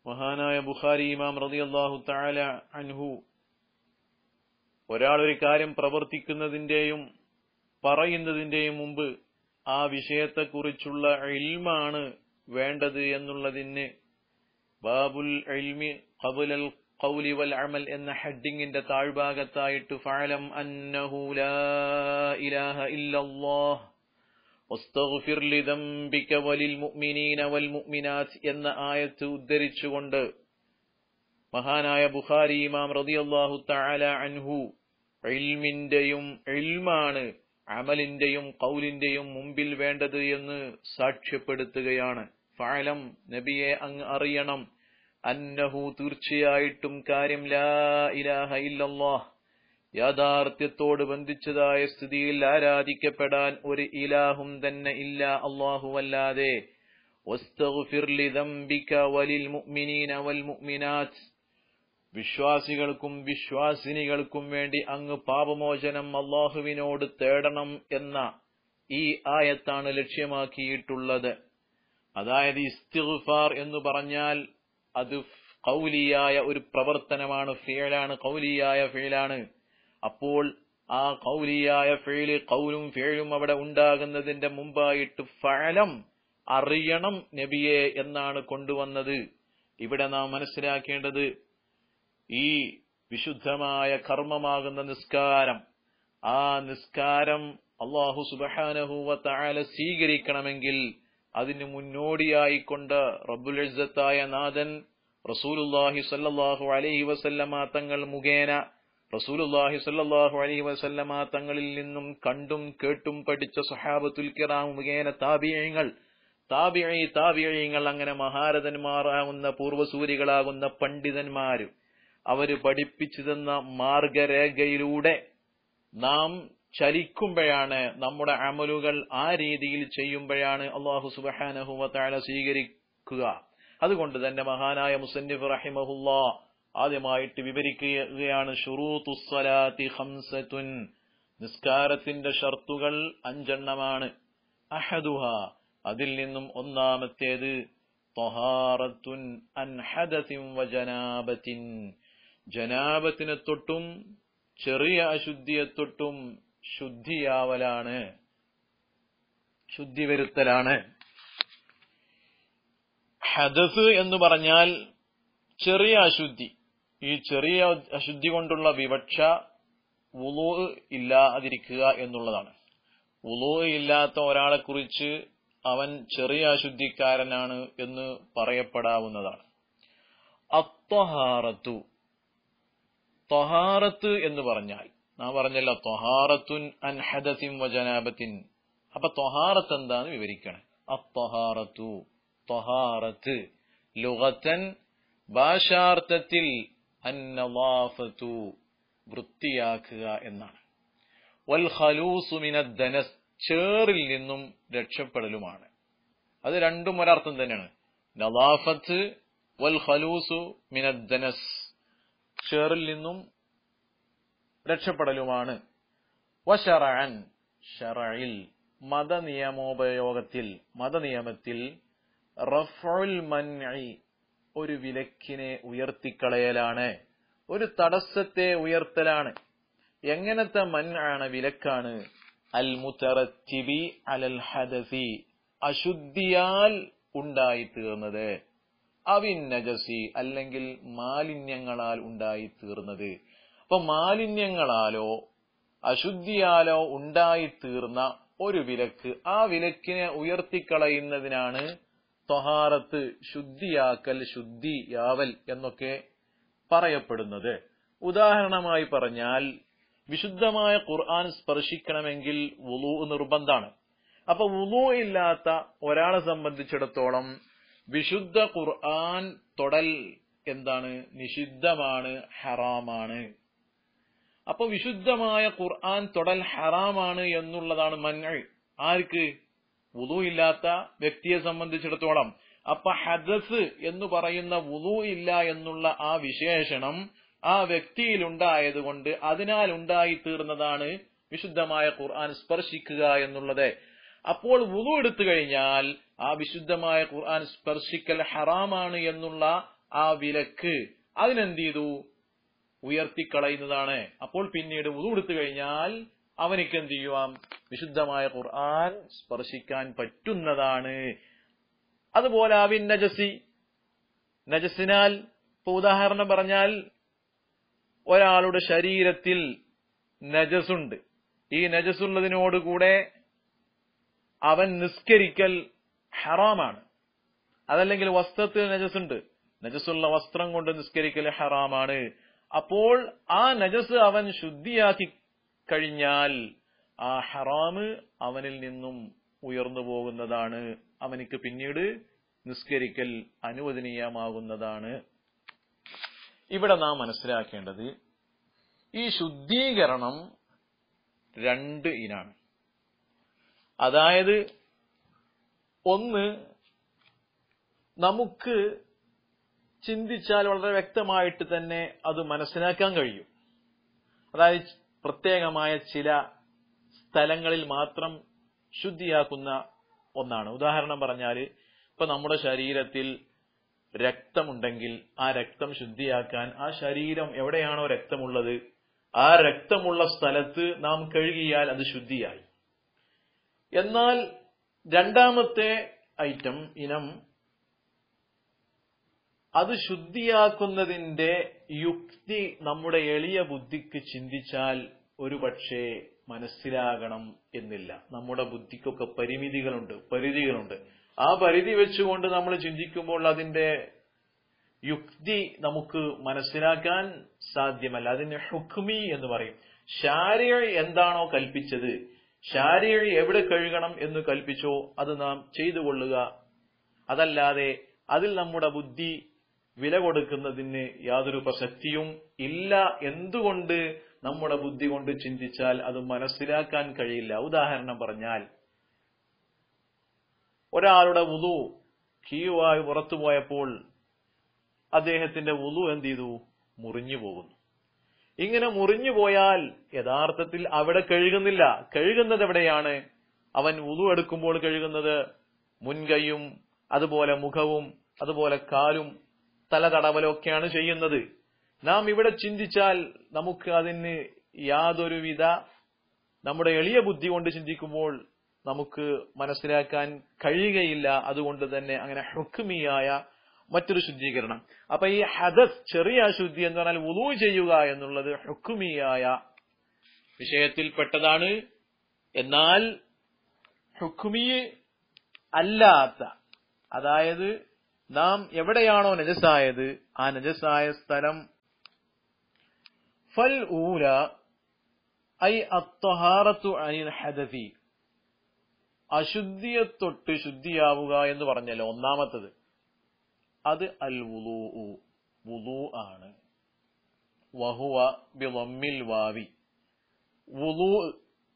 മഹാനായ ബുഖാരി ഇമാം റളിയല്ലാഹു തആല അൻഹു ഒരാൾ ഒരു കാര്യം പ്രവർത്തിക്കുന്നതിന്റെയും പറയുന്നതിന്റെയും മുമ്പ് ആ വിഷയത്തെക്കുറിച്ചുള്ള ഇൽമാണ് വേണ്ടത് എന്നുള്ളതിന് ബാബുൽ ഇൽമി ഖബ്ലൽ ഖൗലി വൽ അമൽ എന്ന ഹെഡിങ്ങിന്റെ താഴ്ഭാഗത്തായിട്ട് ഫഅലം അന്നഹു ലാ ഇലാഹ ഇല്ലല്ലാഹ് വസ്തഗ്ഫിർ ലിദംബിക വലിൽ മുഅ്മിനീന വൽ മുഅ്മിനാത്ത് എന്ന ആയത്ത് ഉദ്ധരിച്ചുകൊണ്ട് മഹാനായ ബുഖാരി ഇമാം റളിയല്ലാഹു തആല അൻഹു ഇൽമിന്റെയും ഇൽമാണ് അമലിന്റെയും ഖൗലിന്റെയും മുമ്പിൽ വേണ്ടത് എന്ന് സാക്ഷ്യപ്പെടുത്തുകയാണ്. ഫഅലം നബിയെ അങ്ങ് അറിയണം, അന്നഹു തീർച്ചയായിട്ടും കാര്യം ലാ ഇലാഹ ഇല്ലല്ലാഹ് യാഥാർത്ഥ്യത്തോട് ബന്ധിച്ചതായ സ്ഥിതിയിൽ ആരാധിക്കപ്പെടാൻ ഒരു ഇലാഹും തന്നെ ഇല്ല അല്ലാഹുവല്ലാതെ. വസ്തഗ്ഫിർ ലിദംബിക വലിൽ മുഅ്മിനീന വൽ മുഅ്മിനാത്ത് വിശ്വാസികൾക്കും വിശ്വാസിനികൾക്കും വേണ്ടി അങ്ങ് പാപമോചനം അല്ലാഹുവിനോട് തേടണം എന്ന ഈ ആയത്താണ് ലക്ഷ്യമാക്കിയിട്ടുള്ളത്. അതായത് ഇസ്തിഗ്ഫാർ എന്ന് പറഞ്ഞാൽ അത് ഖൗലിയായ ഒരു പ്രവർത്തനമാണ്, ഫിഅലാണ്, ഖൗലിയായ ഫിഅലാണ്. അപ്പോൾ ആ ഖൗലിയായ ഫിഅല് ഖൗലും ഫിഅലും അവിടെ ഉണ്ടാകുന്നതിന്റെ മുമ്പായിട്ട് ഫഅലം അറിയണം നബിയെ എന്നാണ് കൊണ്ടുവന്നത്. ഇവിടെ നാം മനസ്സിലാക്കേണ്ടത് ഈ വിശുദ്ധമായ കർമ്മമാകുന്ന നിസ്കാരം, ആ നിസ്കാരം അല്ലാഹു സുബ്ഹാനഹു വ തആല സ്വീകരിക്കണമെങ്കിൽ അതിന് മുന്നോടിയായിക്കൊണ്ട് റബ്ബുൽ ഇസ്സത്തായ നാഥൻ റസൂലുള്ളാഹി സ്വല്ലല്ലാഹു അലൈഹി വസല്ലമ തങ്ങൾ മുഖേന റസൂലുള്ളാഹി സ്വല്ലല്ലാഹു അലൈഹി വസല്ലമ തങ്ങളിൽ നിന്നും കണ്ടും കേട്ടും പഠിച്ച സ്വഹാബത്തുൽ കിറാം മുഖേന താബിഈങ്ങൾ അങ്ങനെ മഹാരഥന്മാരാകുന്ന പൂർവ്വസൂരികളാകുന്ന പണ്ഡിതന്മാര് അവര് പഠിപ്പിച്ചു തന്ന മാർഗരേഖയിലൂടെ നാം ചലിക്കുമ്പോഴാണ്, നമ്മുടെ അമലുകൾ ആ രീതിയിൽ ചെയ്യുമ്പോഴാണ് അല്ലാഹു സുബ്ഹാനഹു വ തആല സ്വീകരിക്കുക. അതുകൊണ്ട് തന്നെ മഹാനായ മുസന്നിഫ് റഹിമഹുല്ലാഹ് ആദ്യമായിട്ട് വിവരിക്കുകയാണ് ശുറൂത്തുസ് സ്വലാത്തി ഖംസത്തുൻ, നിസ്കാരത്തിന്റെ ഷർത്തുകൾ 5 എണ്ണമാണ്. അഹദുഹാ, അതിൽ നിന്നും ഒന്നാമത്തേത് ത്വഹാറത്തുൻ അൻ ഹദസിൻ വ ജനാബത്തിൻ, ജനാബത്തിനെ തൊട്ടും ചെറിയ അശുദ്ധിയെ തൊട്ടും ശുദ്ധിയാവലാണ്, ശുദ്ധി വരുത്തലാണ്. ഹദസ് എന്ന് പറഞ്ഞാൽ ചെറിയ അശുദ്ധി. ഈ ചെറിയ അശുദ്ധി കൊണ്ടുള്ള വിവക്ഷ വുളൂ ഇല്ലാതിരിക്കുക എന്നുള്ളതാണ്. വുളൂ ഇല്ലാത്ത ഒരാളെ കുറിച്ച് അവൻ ചെറിയ അശുദ്ധിക്കാരനാണ് എന്ന് പറയപ്പെടാവുന്നതാണ്. അത്വഹാറത്തു, ത്വഹാറത്ത് എന്ന് പറഞ്ഞാൽ നാം പറഞ്ഞല്ലോ ത്വഹാറത്തുൻ അൻ ഹദസിൻ വ ജനാബത്തിൻ. അപ്പൊ ത്വഹാറത്ത് എന്താന്ന് വിവരിക്കണം. അത്വഹാറത്തു, ത്വഹാറത്ത് ലുഗതൻ ഭാഷാർത്ഥത്തിൽ അന്നളാഫത്തു വൃത്തിയാക്കുക എന്നാണ്. വൽ ഖലൂസു മിനദ് ദനസ്, ചേറിൽ നിന്നും രക്ഷപ്പെടലുമാണ്. അത് രണ്ടും ഒരർത്ഥം തന്നെയാണ്. നളാഫത്ത് വൽ ഖലൂസു മിനദ് ദനസ്, ചേറിൽ നിന്നും രക്ഷപ്പെടലുമാണ്. വശറഅൻ, ശറഇൽ മതനിയമോപയോഗത്തിൽ, മതനിയമത്തിൽ റഫ്ഉൽ മൻഇ ഒരു വിലക്കിനെ ഉയർത്തിക്കളയലാണ്, ഒരു തടസ്സത്തെ ഉയർത്തലാണ്. എങ്ങനത്തെ മൻആണ്, വിലക്കാണ്? അൽ മുതറത്തിബി അലൽ ഹദസി, അശുദ്ധിയാൽ ഉണ്ടായിത്തീർന്നത്, അവിൻ നജസി അല്ലെങ്കിൽ മാലിന്യങ്ങളാൽ ഉണ്ടായിത്തീർന്നത്. അപ്പൊ മാലിന്യങ്ങളാലോ അശുദ്ധിയാലോ ഉണ്ടായിത്തീർന്ന ഒരു വിലക്ക്, ആ വിലക്കിനെ ഉയർത്തിക്കളയുന്നതിനാണ് ത്വഹാറത്ത്, ശുദ്ധിയാക്കൽ, ശുദ്ധിയാവൽ എന്നൊക്കെ പറയപ്പെടുന്നത്. ഉദാഹരണമായി പറഞ്ഞാൽ വിശുദ്ധമായ ഖുർആൻ സ്പർശിക്കണമെങ്കിൽ വുളൂ നിർബന്ധാണ്. അപ്പൊ വുളൂ ഇല്ലാത്ത ഒരാളെ സംബന്ധിച്ചിടത്തോളം വിശുദ്ധ ഖുർആൻ തൊടൽ എന്താണ്? നിഷിദ്ധമാണ്, ഹറാമാണ്. അപ്പൊ വിശുദ്ധമായ ഖുർആൻ തൊടൽ ഹറാമാണ് എന്നുള്ളതാണ് മൻഇ. ആർക്ക്? വുളൂ ഇല്ലാത്ത വ്യക്തിയെ സംബന്ധിച്ചിടത്തോളം. അപ്പൊ ഹദസ് എന്ന് പറയുന്ന വുളൂ ഇല്ല എന്നുള്ള ആ വിശേഷണം ആ വ്യക്തിയിൽ ഉണ്ടായതുകൊണ്ട് അതിനാൽ ഉണ്ടായിത്തീർന്നതാണ് വിശുദ്ധമായ ഖുർആൻ സ്പർശിക്കുക എന്നുള്ളത്. അപ്പോൾ വുളൂ എടുത്തു കഴിഞ്ഞാൽ ആ വിശുദ്ധമായ ഖുർആൻ സ്പർശിക്കൽ ഹറാമാണ് എന്നുള്ള ആ വിലക്ക് അതിനെന്ത് ചെയ്തു, ഉയർത്തിക്കളയുന്നതാണ്. അപ്പോൾ പിന്നീട് വുളു എടുത്തു കഴിഞ്ഞാൽ അവനിക്ക് എന്ത് ചെയ്യുവാം, വിശുദ്ധമായ ഖുർആൻ സ്പർശിക്കാൻ പറ്റുന്നതാണ്. അതുപോലെ അവിൻ നജസി, നജസിനാൽ ഇപ്പൊ ഉദാഹരണം പറഞ്ഞാൽ ഒരാളുടെ ശരീരത്തിൽ നജസുണ്ട്. ഈ നജസുള്ളതിനോടുകൂടെ അവൻ നിസ്കരിക്കൽ ഹറാമാണ്. അതല്ലെങ്കിൽ വസ്ത്രത്തിൽ നജസുണ്ട്, നജസുള്ള വസ്ത്രം കൊണ്ട് നിസ്കരിക്കൽ ഹറാമാണ്. അപ്പോൾ ആ നജസ് അവൻ ശുദ്ധിയാക്കി കഴിഞ്ഞാൽ ആ ഹറാമ് അവനിൽ നിന്നും ഉയർന്നു പോകുന്നതാണ്. അവനിക്ക് പിന്നീട് നിസ്കരിക്കൽ അനുവദനീയമാകുന്നതാണ്. ഇവിടെ നാം മനസ്സിലാക്കേണ്ടത് ഈ ശുദ്ധീകരണം രണ്ട് ഇനാണ്. അതായത് ഒന്ന്, നമുക്ക് ചിന്തിച്ചാൽ വളരെ വ്യക്തമായിട്ട് തന്നെ അത് മനസ്സിലാക്കാൻ കഴിയും. അതായത് പ്രത്യേകമായ ചില സ്ഥലങ്ങളിൽ മാത്രം ശുദ്ധിയാക്കുന്ന ഒന്നാണ്. ഉദാഹരണം പറഞ്ഞാൽ ഇപ്പൊ നമ്മുടെ ശരീരത്തിൽ രക്തമുണ്ടെങ്കിൽ ആ രക്തം ശുദ്ധിയാക്കാൻ ആ ശരീരം എവിടെയാണോ രക്തമുള്ളത് ആ രക്തമുള്ള സ്ഥലത്ത് നാം കഴുകിയാൽ അത് ശുദ്ധിയായി. എന്നാൽ രണ്ടാമത്തെ ഇനം അത് ശുദ്ധിയാക്കുന്നതിന്റെ യുക്തി നമ്മുടെ എളിയ ബുദ്ധിക്ക് ചിന്തിച്ചാൽ ഒരുപക്ഷെ മനസ്സിലാകണം എന്നില്ല. നമ്മുടെ ബുദ്ധിക്കൊക്കെ പരിധികളുണ്ട്. ആ പരിധി വെച്ചുകൊണ്ട് നമ്മൾ ചിന്തിക്കുമ്പോൾ അതിന്റെ യുക്തി നമുക്ക് മനസ്സിലാക്കാൻ സാധ്യമല്ല. അതിന് ഹുക്മി എന്ന് പറയും. ശാരിഅ എന്താണോ കൽപ്പിച്ചത്, ശാരിഅ എവിടെ കഴുകണം എന്ന് കൽപ്പിച്ചോ അത് നാം ചെയ്തു കൊള്ളുക. അതല്ലാതെ അതിൽ നമ്മുടെ ബുദ്ധി വില കൊടുക്കുന്നതിന് യാതൊരു പ്രസക്തിയും ഇല്ല. എന്തുകൊണ്ട്? നമ്മുടെ ബുദ്ധി കൊണ്ട് ചിന്തിച്ചാൽ അത് മനസ്സിലാക്കാൻ കഴിയില്ല. ഉദാഹരണം പറഞ്ഞാൽ ഒരാളുടെ വുളു കീവായി പുറത്തു പോയപ്പോൾ അദ്ദേഹത്തിന്റെ വുളു എന്ത് ചെയ്തു? മുറിഞ്ഞു പോകുന്നു. ഇങ്ങനെ മുറിഞ്ഞു പോയാൽ യഥാർത്ഥത്തിൽ അവിടെ കഴുകുന്നില്ല. കഴുകുന്നത് എവിടെയാണ്? അവൻ വുളു എടുക്കുമ്പോൾ കഴുകുന്നത് മുൻകൈയും അതുപോലെ മുഖവും അതുപോലെ കാലും തല തടവലൊക്കെയാണ് ചെയ്യുന്നത്. നാം ഇവിടെ ചിന്തിച്ചാൽ നമുക്ക് അതിന് യാതൊരുവിധ നമ്മുടെ എളിയ ബുദ്ധി കൊണ്ട് ചിന്തിക്കുമ്പോൾ നമുക്ക് മനസ്സിലാക്കാൻ കഴിയുകയില്ല. അതുകൊണ്ട് തന്നെ അങ്ങനെ ഹുക്മിയായ മറ്റൊരു ശുദ്ധീകരണം. അപ്പൊ ഈ ഹദസ്, ചെറിയ അശുദ്ധി എന്ന് പറഞ്ഞാൽ വുളൂ ചെയ്യുക എന്നുള്ളത് ഹുക്മിയായ വിഷയത്തിൽപ്പെട്ടതാണ്. എന്നാൽ ഹുക്മി അല്ലാത്ത, അതായത് നാം എവിടെയാണോ നജസായത് ആ നജസായ സ്ഥലം ഫൽ ഊല ഐ അത്വഹാറത്തു അനിൽ ഹദസി, അശുദ്ധിയെ തൊട്ട് ശുദ്ധിയാവുക എന്ന് പറഞ്ഞല്ലോ ഒന്നാമത്തത്, അത് അൽ വുളൂ, വുളൂ ആണ്. വഹുവ ബിളമ്മിൽ വാവി, വുളൂ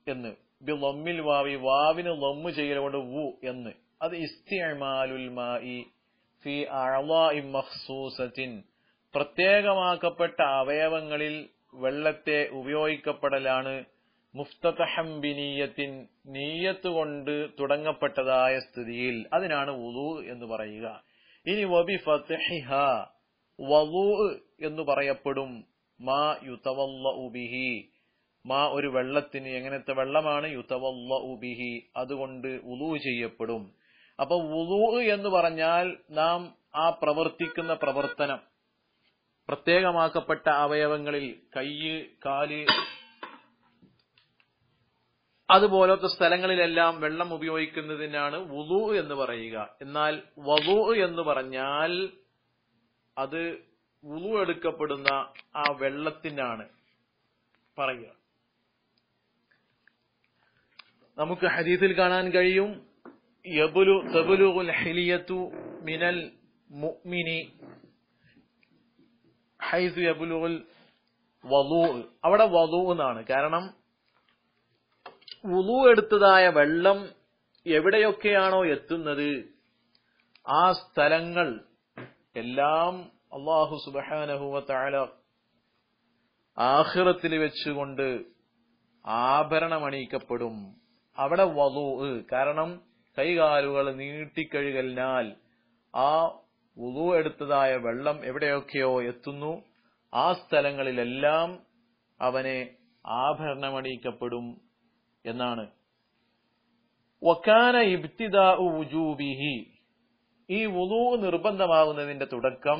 എന്ന് ബിളമ്മിൽ വാവി, വാവിന് ലമ്മ് ചെയ്യലുകൊണ്ട് വു എന്ന്. അത് ഇസ്തിഅമാലുൽ മാഇ ഫി അഅളാഇ മഖ്സൂസത്തിൻ, പ്രത്യേകമാക്കപ്പെട്ട അവയവങ്ങളിൽ വെള്ളത്തെ ഉപയോഗിക്കപ്പെടലാണ്. മുഫ്തതഹം ബിനിയത്തിൻ, നീയത്ത് കൊണ്ട് തുടങ്ങപ്പെട്ടതായ സ്ഥിതിയിൽ, അതിനാണ് വുളൂ എന്ന് പറയുക. ഇനി വബി ഫത്ഹിഹ, വളൂ എന്ന് പറയപ്പെടും മാ യുതവല്ലഉ ബിഹി, മാ ഒരു വെള്ളത്തിന് എങ്ങനത്തെ വെള്ളമാണ്? യുതവല്ലഉ ബിഹി, അതുകൊണ്ട് വുളൂ ചെയ്യപ്പെടും. അപ്പൊ വുളൂ എന്ന് പറഞ്ഞാൽ നാം ആ പ്രവർത്തിക്കുന്ന പ്രവർത്തനം പ്രത്യേകമാക്കപ്പെട്ട അവയവങ്ങളിൽ കയ്യ്, കാല്, അതുപോലത്തെ സ്ഥലങ്ങളിലെല്ലാം വെള്ളം ഉപയോഗിക്കുന്നതിനാണ് വുളൂ എന്ന് പറയുക. എന്നാൽ വളൂ എന്ന് പറഞ്ഞാൽ അത് വുളൂ എടുക്കപ്പെടുന്ന ആ വെള്ളത്തിനാണ് പറയുക. നമുക്ക് ഹദീസിൽ കാണാൻ കഴിയും, തബ്ലുഗുൽ ഹിലിയത്തു മിനൽ മുഅ്മിനി ഹൈസു യബ്ലുഗുൽ വളൂ. അവിടെ വളൂ എന്നാണ്. കാരണം വുളൂ എടുത്തതായ വെള്ളം എവിടെയൊക്കെയാണോ എത്തുന്നത് ആ സ്ഥലങ്ങൾ എല്ലാം അല്ലാഹു സുബ്ഹാനഹു വ തആല ആഖിറത്തിൽ വെച്ചുകൊണ്ട് ആഭരണമണിയിക്കപ്പെടും. അവിടെ വളൂ, കാരണം കൈകാലുകൾ നീട്ടിക്കഴുകലിനാൽ ആ വുളു എടുത്തതായ വെള്ളം എവിടെയൊക്കെയോ എത്തുന്നു, ആ സ്ഥലങ്ങളിലെല്ലാം അവനെ ആഭരണമണിയിക്കപ്പെടും എന്നാണ്. വകാന ഇബ്തിദാഉ വുജൂബിഹി, ഈ വുളു നിർബന്ധമാകുന്നതിന്റെ തുടക്കം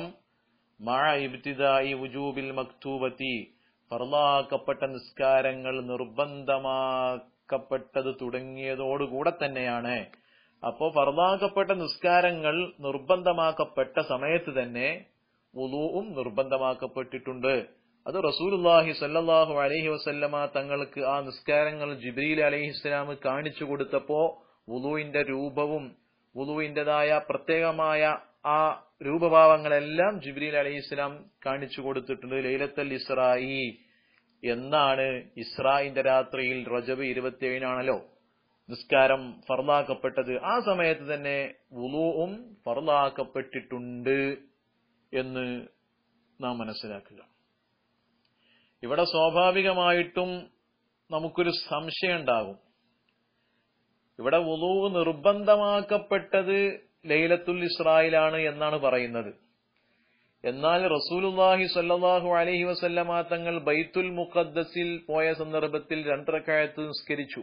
മഅ ഇബ്തിദാഇ വുജൂബിൽ മക്തൂബത്തി, ഫർളാക്കപ്പെട്ട നിസ്കാരങ്ങൾ നിർബന്ധമാക്കപ്പെട്ടത് തുടങ്ങിയതോടുകൂടെ തന്നെയാണ്. അപ്പോ ഫർളാക്കപ്പെട്ട നിസ്കാരങ്ങൾ നിർബന്ധമാക്കപ്പെട്ട സമയത്ത് തന്നെ വുളൂഉം നിർബന്ധമാക്കപ്പെട്ടിട്ടുണ്ട്. അത് റസൂലുള്ളാഹി സ്വല്ലല്ലാഹു അലൈഹി വസല്ലമ തങ്ങൾക്ക് ആ നിസ്കാരങ്ങൾ ജിബ്രീൽ അലൈഹിസ്സലാം കാണിച്ചു കൊടുത്തപ്പോ വുളൂഇന്റെ രൂപവും വുളൂഇന്റേതായ പ്രത്യേകമായ ആ രൂപഭാവങ്ങളെല്ലാം ജിബ്രീൽ അലൈഹിസ്സലാം കാണിച്ചു കൊടുത്തിട്ടുണ്ട്. ലൈലത്തുൽ ഇസ്രായി എന്നാണ്, ഇസ്രായിന്റെ രാത്രിയിൽ റജബ് 27 നിസ്കാരം ഫർളാക്കപ്പെട്ടത്. ആ സമയത്ത് തന്നെ വുളൂഉം ഫർളാക്കപ്പെട്ടിട്ടുണ്ട് എന്ന് നാം മനസ്സിലാക്കുക. ഇവിടെ സ്വാഭാവികമായിട്ടും നമുക്കൊരു സംശയം ഉണ്ടാകും. ഇവിടെ വുളൂ നിർബന്ധമാക്കപ്പെട്ടത് ലൈലത്തുൽ ഇസ്രായിലാണ് എന്നാണ് പറയുന്നത്. എന്നാൽ റസൂലുള്ളാഹി സ്വല്ലല്ലാഹു അലൈഹി വസല്ലമ തങ്ങൾ ബൈത്തുൽ മുഖദ്ദസിൽ പോയ സന്ദർഭത്തിൽ 2 റക്അത്ത് നിസ്കരിച്ചു.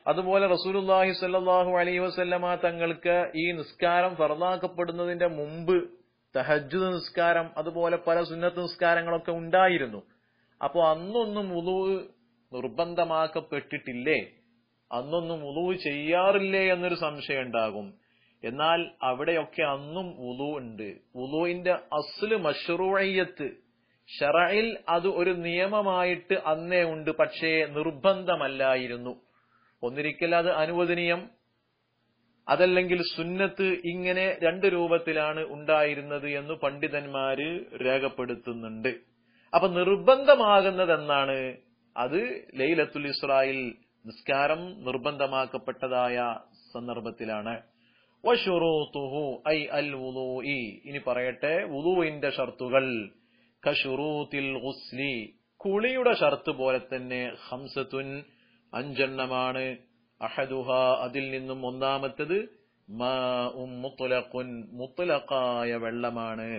അതുപോലെ റസൂലുള്ളാഹി സ്വല്ലല്ലാഹു അലൈഹി വസല്ലമ തങ്ങൾക്ക് ഈ നിസ്കാരം ഫർളാക്കപ്പെടുന്നതിന്റെ മുമ്പ് തഹജ്ജുദ് നിസ്കാരം, അതുപോലെ പല സുന്നത്ത് നിസ്കാരങ്ങളൊക്കെ ഉണ്ടായിരുന്നു. അപ്പോ അന്നൊന്നും വുളൂ നിർബന്ധമാക്കപ്പെട്ടിട്ടില്ലേ, അന്നൊന്നും വുളൂ ചെയ്യാറില്ലേ എന്നൊരു സംശയം ഉണ്ടാകും. എന്നാൽ അവിടെയൊക്കെ അന്നും വുളൂ ഉണ്ട്. വുളൂഇന്റെ അസ്ല് മശ്റൂഇയ്യത്ത്, ശറഇൽ അത് ഒരു നിയമമായിട്ട് അന്നേ ഉണ്ട്, പക്ഷേ നിർബന്ധമല്ലായിരുന്നു. ഒന്നിരിക്കൽ അത് അനുവദനീയം, അതല്ലെങ്കിൽ സുന്നത്ത്, ഇങ്ങനെ 2 രൂപത്തിലാണ് ഉണ്ടായിരുന്നത് എന്ന് പണ്ഡിതന്മാര് രേഖപ്പെടുത്തുന്നുണ്ട്. അപ്പൊ നിർബന്ധമാകുന്നത് എന്നാണ്, അത് ലൈലത്തുൽ ഇസ്രായിൽ നിസ്കാരം നിർബന്ധമാക്കപ്പെട്ടതായ സന്ദർഭത്തിലാണ്. വശുറൂതുഹു ഐ അൽ വുളൂഇ, ഇനി പറയട്ടെ വുളൂഇന്റെ ഷർത്തുകൾ. കശുറൂതിൽ ഗുസ്ലി, കുളിയുടെ ഷർത്ത് പോലെ തന്നെ, ഖംസത്തുൻ 5 എണ്ണമാണ്. അഹദുഹ, അതിൽ നിന്നും ഒന്നാമത്തേത് മാഉം മുത്ലഖുൻ, മുത്ലഖായ വെള്ളമാണ്.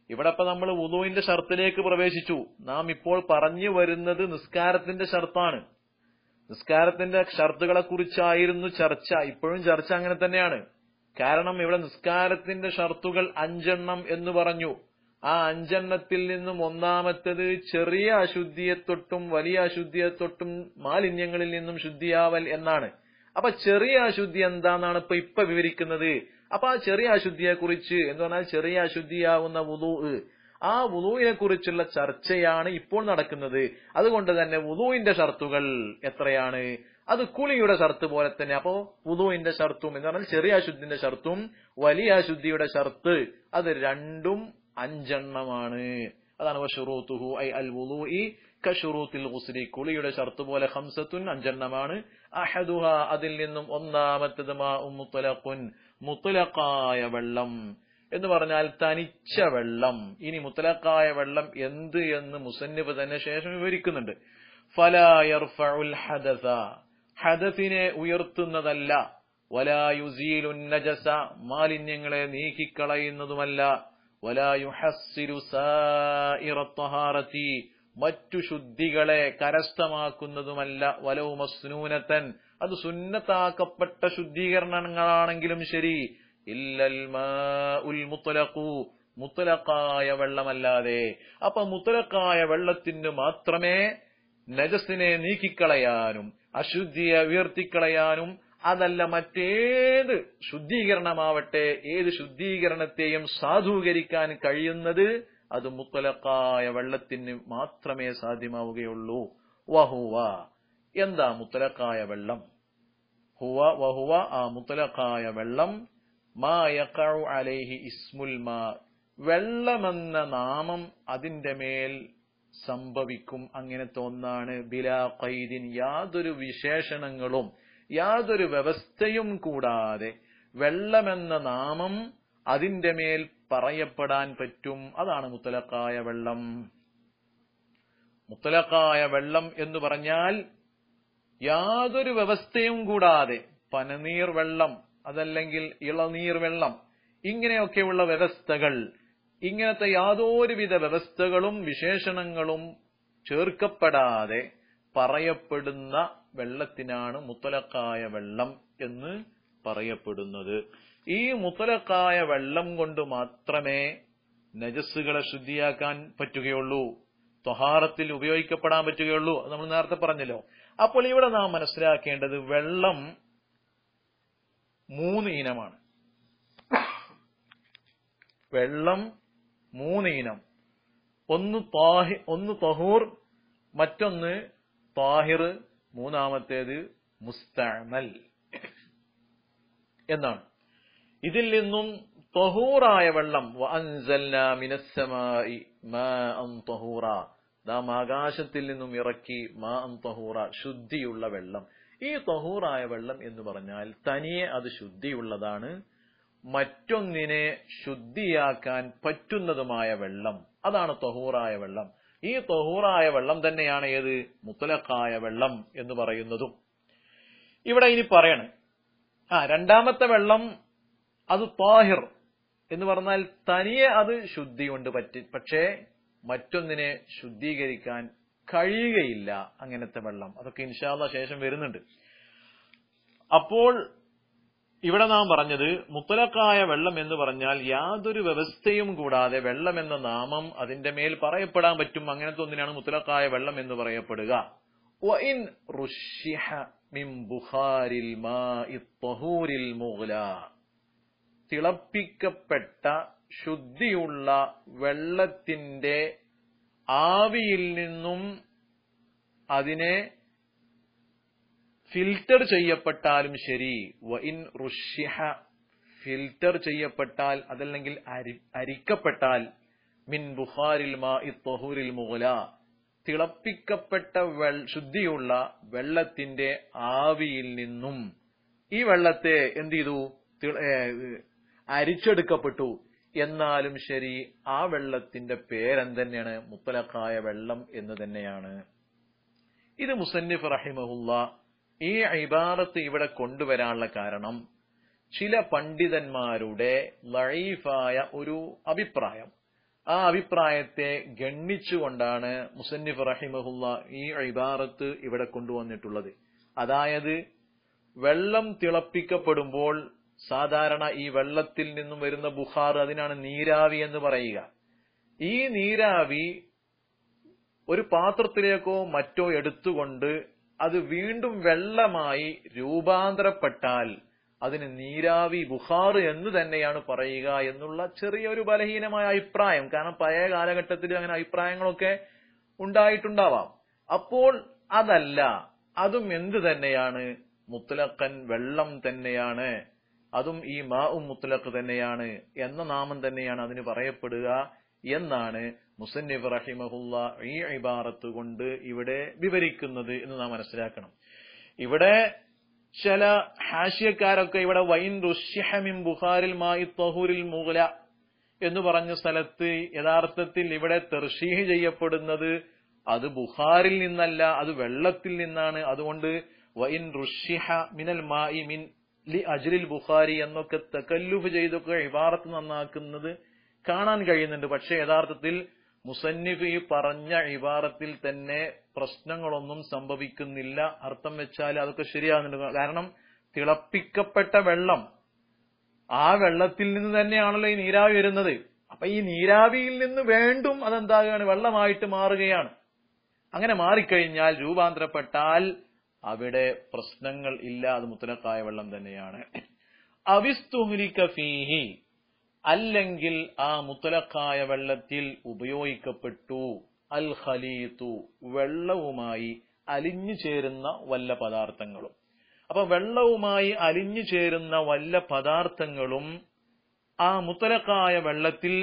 ഇവിടെ ഇപ്പൊ നമ്മൾ വുളൂഇന്റെ ഷർത്തിലേക്ക് പ്രവേശിച്ചു. നാം ഇപ്പോൾ പറഞ്ഞു വരുന്നത് നിസ്കാരത്തിന്റെ ഷർത്താണ്. നിസ്കാരത്തിന്റെ ഷർത്തുകളെ കുറിച്ചായിരുന്നു ചർച്ച. ഇപ്പോഴും ചർച്ച അങ്ങനെ തന്നെയാണ്. കാരണം ഇവിടെ നിസ്കാരത്തിന്റെ ഷർത്തുകൾ 5 എണ്ണം എന്ന് പറഞ്ഞു. ആ 5 എണ്ണത്തിൽ നിന്നും ഒന്നാമത്തേത് ചെറിയ അശുദ്ധിയെത്തൊട്ടും വലിയ അശുദ്ധിയെത്തൊട്ടും മാലിന്യങ്ങളിൽ നിന്നും ശുദ്ധിയാവൽ എന്നാണ്. അപ്പൊ ചെറിയ അശുദ്ധി എന്താണെന്നാണ് ഇപ്പൊ വിവരിക്കുന്നത്. അപ്പൊ ആ ചെറിയ അശുദ്ധിയെ കുറിച്ച്, എന്ന് പറഞ്ഞാൽ ചെറിയ അശുദ്ധിയാവുന്ന വുളൂ, ആ വുളൂഇനെ കുറിച്ചുള്ള ചർച്ചയാണ് ഇപ്പോൾ നടക്കുന്നത്. അതുകൊണ്ട് തന്നെ വുളൂഇന്റെ ഷർത്തുകൾ എത്രയാണ്? അത് കുളിയുടെ ഷർത്ത് പോലെ തന്നെ. അപ്പോ വുളൂഇന്റെ ഷർത്തും എന്ന് പറഞ്ഞാൽ ചെറിയ അശുദ്ധിന്റെ ഷർത്തും വലിയ അശുദ്ധിയുടെ ഷർത്ത്, അത് രണ്ടും 5 എണ്ണമാണ്. അതാണ് വശുറൂതുഹു ഐ അൽ വുളൂഇ കശുറൂത്തിൽ ഗുസ്ലി, കുളിയുടെ ഷർത്ത് പോലെ ഖംസത്തുൻ 5 എണ്ണമാണ്. അഹദുഹ, അതിൽ നിന്നും ഒന്നാമത്തേത് മാഉം മുത്ലഖുൻ, മുത്ലഖായ വെള്ളം എന്ന് പറഞ്ഞാൽ തനിച്ച വെള്ളം. ഇനി മുത്ലഖായ വെള്ളം എന്ത് എന്ന് മുസന്നിഫ് തന്നെ ശേഷം വിവരിക്കുന്നുണ്ട്. ഫലാ യർഫഉൽ ഹദസ, ഹദസിനെ ഉയർത്തുന്നതല്ല. വലാ യുസീലുൻ നജസ, മാലിന്യങ്ങളെ നീക്കിക്കളയുന്നതുമല്ല. വലാ യുഹസ്സിലു സായിറ ത്വഹാറതി, മറ്റു ശുദ്ധികളെ കരസ്ഥമാക്കുന്നതുമല്ല. വലൗ മസ്നൂനതൻ, അത് സുന്നത്താക്കപ്പെട്ട ശുദ്ധീകരണങ്ങളാണെങ്കിലും ശരി. ഇല്ലൽ മാഉൽ മുത്ലഖു, മുത്ലഖായ വെള്ളമല്ലാതെ. അപ്പൊ മുത്ലഖായ വെള്ളത്തിന് മാത്രമേ നജസിനെ നീക്കിക്കളയാനും അശുദ്ധിയെ ഉയർത്തിക്കളയാനും, അതല്ല മറ്റേത് ശുദ്ധീകരണമാവട്ടെ, ഏത് ശുദ്ധീകരണത്തെയും സാധൂകരിക്കാൻ കഴിയുന്നത് അത് മുത്ലഖായ വെള്ളത്തിന് മാത്രമേ സാധ്യമാവുകയുള്ളൂ. വഹുവ, എന്താ മുത്ലഖായ വെള്ളം? ഹുവ വഹുവ, ആ മുത്ലഖായ വെള്ളം മാ യഖഉ അലൈഹി ഇസ്മുൽ മാ, വെള്ളമെന്ന നാമം അതിന്റെ മേൽ സംഭവിക്കും, അങ്ങനത്തെ ഒന്നാണ്. ബിലാ ഖൈദിൻ, യാതൊരു വിശേഷണങ്ങളും യാതൊരു വ്യവസ്ഥയും കൂടാതെ വെള്ളമെന്ന നാമം അതിന്റെ മേൽ പറയപ്പെടാൻ പറ്റും. അതാണ് മുത്ലഖായ വെള്ളം. മുത്ലഖായ വെള്ളം എന്ന് പറഞ്ഞാൽ യാതൊരു വ്യവസ്ഥയും കൂടാതെ, പനനീർ വെള്ളം, അതല്ലെങ്കിൽ ഇളനീർ വെള്ളം, ഇങ്ങനെയൊക്കെയുള്ള വ്യവസ്ഥകൾ, ഇങ്ങനത്തെ യാതൊരുവിധ വ്യവസ്ഥകളും വിശേഷണങ്ങളും ചേർക്കപ്പെടാതെ പറയപ്പെടുന്ന വെള്ളത്തിനാണ് മുത്തലഖായ വെള്ളം എന്ന് പറയപ്പെടുന്നത്. ഈ മുത്തലഖായ വെള്ളം കൊണ്ട് മാത്രമേ നജസ്സുകളെ ശുദ്ധിയാക്കാൻ പറ്റുകയുള്ളൂ, ത്വഹാറത്തിൽ ഉപയോഗിക്കപ്പെടാൻ പറ്റുകയുള്ളൂ. അത് നമ്മൾ നേരത്തെ പറഞ്ഞല്ലോ. അപ്പോൾ ഇവിടെ നാം മനസ്സിലാക്കേണ്ടത് വെള്ളം 3 ഇനമാണ്. വെള്ളം 3 ഇനം. ഒന്ന് തഹൂർ, മറ്റൊന്ന് താഹിർ, മൂന്നാമത്തേത് മുസ്തഅമൽ എന്നാണ്. ഇതിൽ നിന്നും തഹൂറായ വെള്ളം വഅൻസൽനാ മിനസ്സമാഇ മാഅൻ തഹൂറ, നാം ആകാശത്തിൽ നിന്നും ഇറക്കി മാഅൻ തഹൂറ, ശുദ്ധിയുള്ള വെള്ളം. ഈ തഹൂറായ വെള്ളം എന്ന് പറഞ്ഞാൽ തനിയെ അത് ശുദ്ധിയുള്ളതാണ്, മറ്റൊന്നിനെ ശുദ്ധിയാക്കാൻ പറ്റുന്നതുമായ വെള്ളം, അതാണ് തഹൂറായ വെള്ളം. ഈ തഹൂറായ വെള്ളം തന്നെയാണ് ഏത് മുത്തലഖായ വെള്ളം എന്ന് പറയുന്നതും. ഇവിടെ ഇനി പറയണം, രണ്ടാമത്തെ വെള്ളം അത് താഹിർ എന്ന് പറഞ്ഞാൽ തനിയെ അത് ശുദ്ധി കൊണ്ട് പക്ഷേ മറ്റൊന്നിനെ ശുദ്ധീകരിക്കാൻ കഴിയുകയില്ല അങ്ങനത്തെ വെള്ളം. അതൊക്കെ ഇൻഷാ അല്ലാഹ് ശേഷം വരുന്നുണ്ട്. അപ്പോൾ ഇവിടെ നാം പറഞ്ഞത് മുത്തലഖായ വെള്ളം എന്ന് പറഞ്ഞാൽ യാതൊരു വ്യവസ്ഥയും കൂടാതെ വെള്ളം എന്ന നാമം അതിന്റെ മേൽ പറയപ്പെടാൻ പറ്റും. അങ്ങനത്തെ ഒന്നിനാണ് മുത്തലഖായ വെള്ളം എന്ന് പറയപ്പെടുക. വഇൻ റുശ്ശിഹ മിൻ ബുഖാരിൽ മാഇ ത്വഹൂരിൽ മുഗ്ല, തിളപ്പിക്കപ്പെട്ട ശുദ്ധിയുള്ള വെള്ളത്തിന്റെ ആവിയിൽ നിന്നും അതിനെ ഫിൽറ്റർ ചെയ്യപ്പെട്ടാലും ശരി, വഇൻ റുശ്ശിഹ, ഫിൽറ്റർ ചെയ്യപ്പെട്ടാൽ അതല്ലെങ്കിൽ അരിക്കപ്പെട്ടാൽ, മിൻ ബുഖാരിൽ മാഇ ത്വഹൂരിൽ മുഗ്ല, തിളപ്പിക്കപ്പെട്ട ശുദ്ധിയുള്ള വെള്ളത്തിന്റെ ആവിയിൽ നിന്നും ഈ വെള്ളത്തെ എന്ത് ചെയ്തു, അരിച്ചെടുക്കപ്പെട്ടു. എന്നാലും ശരി, ആ വെള്ളത്തിന്റെ പേരെന്തെന്നെയാണ്? മുത്തലഖായ വെള്ളം എന്ന് തന്നെയാണ്. ഇത് മുസന്നിഫ് റഹിമഹുല്ലാ ഈ ഇബാറത്ത് ഇവിടെ കൊണ്ടുവരാനുള്ള കാരണം ചില പണ്ഡിതന്മാരുടെ ലഈഫായ ഒരു അഭിപ്രായം, ആ അഭിപ്രായത്തെ ഗണ്ണിച്ചുകൊണ്ടാണ് മുസന്നിഫ് റഹിമഹുല്ലാ ഈ ഇബാറത്ത് ഇവിടെ കൊണ്ടുവന്നിട്ടുള്ളത്. അതായത് വെള്ളം തിളപ്പിക്കപ്പെടുമ്പോൾ സാധാരണ ഈ വെള്ളത്തിൽ നിന്നും വരുന്ന ബുഖാർ, അതിനാണ് നീരാവി എന്ന് പറയുക. ഈ നീരാവി ഒരു പാത്രത്തിലേക്കോ മറ്റോ എടുത്തുകൊണ്ട് അത് വീണ്ടും വെള്ളമായി രൂപാന്തരപ്പെട്ടാൽ അതിന് നീരാവി ബുഖാർ എന്ന് തന്നെയാണ് പറയുക എന്നുള്ള ചെറിയൊരു ബലഹീനമായ അഭിപ്രായം. കാരണം പഴയ കാലഘട്ടത്തിൽ അങ്ങനെ അഭിപ്രായങ്ങളൊക്കെ ഉണ്ടായിട്ടുണ്ടാവാം. അപ്പോൾ അതല്ല, അതും എന്ത് തന്നെയാണ്? മുത്തലഖൻ വെള്ളം തന്നെയാണ്, അതും ഈ മാഉ മുത്തലഖ് തന്നെയാണ് എന്ന നാമം തന്നെയാണ് അതിന് പറയപ്പെടുക എന്നാണ് മുസന്നിഫ് റഹിമഹുല്ലാ ഈ ഇബാറത്ത് കൊണ്ട് ഇവിടെ വിവരിക്കുന്നത് എന്ന് നാം മനസ്സിലാക്കണം. ഇവിടെ ചില ഹാഷിയക്കാരൊക്കെ ഇവിടെ വൈൻ റുശ്ശിഹ മിൻ ബുഖാരിൽ മാഇ ത്വഹൂരിൽ മുഗ്ല എന്ന് പറഞ്ഞ സ്ഥലത്ത് യഥാർത്ഥത്തിൽ ഇവിടെ തർശീഹ് ചെയ്യപ്പെടുന്നത് അത് ബുഖാരിൽ നിന്നല്ല, അത് വെള്ളത്തിൽ നിന്നാണ്. അതുകൊണ്ട് വൈൻ റുശ്ശിഹ മിനൽ മാഇ മിൻ ലി അജ്ലിൽ ബുഖാരി എന്നൊക്കെ തകല്ലുഫ് ചെയ്തൊക്കെ ഇബാറത്ത് നന്നാക്കുന്നത് കാണാൻ കഴിയുന്നുണ്ട്. പക്ഷെ യഥാർത്ഥത്തിൽ മുസന്നിഫ് ഈ പറഞ്ഞ ഇബാറത്തിൽ തന്നെ പ്രശ്നങ്ങളൊന്നും സംഭവിക്കുന്നില്ല. അർത്ഥം വെച്ചാൽ അതൊക്കെ ശരിയാകുന്നുണ്ട്. കാരണം തിളപ്പിക്കപ്പെട്ട വെള്ളം, ആ വെള്ളത്തിൽ നിന്ന് തന്നെയാണല്ലോ ഈ നീരാവി വരുന്നത്. അപ്പൊ ഈ നീരാവിയിൽ നിന്ന് വീണ്ടും അതെന്താകുകയാണ്? വെള്ളമായിട്ട് മാറുകയാണ്. അങ്ങനെ മാറിക്കഴിഞ്ഞാൽ, രൂപാന്തരപ്പെട്ടാൽ അവിടെ പ്രശ്നങ്ങൾ ഇല്ല, അത് മുത്തലഖായ വെള്ളം തന്നെയാണ്. അവിസ്തുഹ്ലിക ഫീഹി, അല്ലെങ്കിൽ ആ മുത്തലഖായ വെള്ളത്തിൽ ഉപയോഗിക്കപ്പെട്ടു അൽ ഖലീതു, വെള്ളവുമായി അലിഞ്ഞു ചേരുന്ന വല്ല പദാർത്ഥങ്ങളും. അപ്പൊ വെള്ളവുമായി അലിഞ്ഞു ചേരുന്ന വല്ല പദാർത്ഥങ്ങളും ആ മുത്തലഖായ വെള്ളത്തിൽ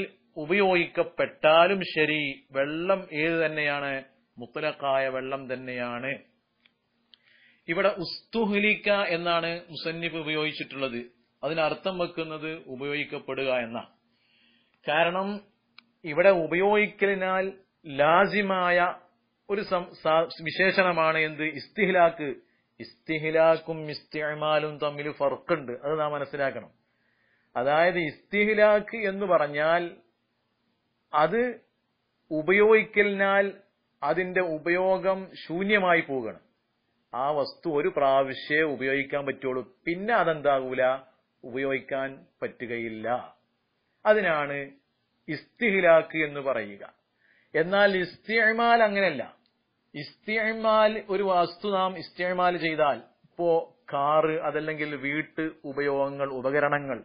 ഉപയോഗിക്കപ്പെട്ടാലും ശരി, വെള്ളം ഏത് തന്നെയാണ്? മുത്തലഖായ വെള്ളം തന്നെയാണ്. ഇവിടെ ഉസ്തുഹ്ലിക എന്നാണ് മുസന്നിഫ് ഉപയോഗിച്ചിട്ടുള്ളത്. അതിനർത്ഥം വെക്കുന്നത് ഉപയോഗിക്കപ്പെടുക എന്ന. കാരണം ഇവിടെ ഉപയോഗിക്കലിനാൽ ലാസിമായ ഒരു വിശേഷണമാണ് എന്ത്? ഇസ്തിഹ്ലാക്ക്. ഇസ്തിഹ്ലാക്കും ഇസ്തിഅമാലും തമ്മിൽ ഫർഖുണ്ട്, അത് നാം മനസ്സിലാക്കണം. അതായത് ഇസ്തിഹ്ലാക്ക് എന്ന് പറഞ്ഞാൽ അത് ഉപയോഗിക്കലിനാൽ അതിന്റെ ഉപയോഗം ശൂന്യമായി പോവുകയാണ്. ആ വസ്തു ഒരു പ്രാവശ്യമേ ഉപയോഗിക്കാൻ പറ്റുള്ളൂ, പിന്നെ അതെന്താകൂല, ഉപയോഗിക്കാൻ പറ്റുകയില്ല. അതിനാണ് ഇസ്തിഹ്ലാക്ക് എന്ന് പറയുക. എന്നാൽ ഇസ്തിഅ്മാൽ അങ്ങനെയല്ല. ഇസ്തിഅ്മാൽ ഒരു വസ്തു നാം ഇസ്തിഅ്മാൽ ചെയ്താൽ, ഇപ്പോ കാറ്, അതല്ലെങ്കിൽ വീട്ട് ഉപയോഗങ്ങൾ, ഉപകരണങ്ങൾ,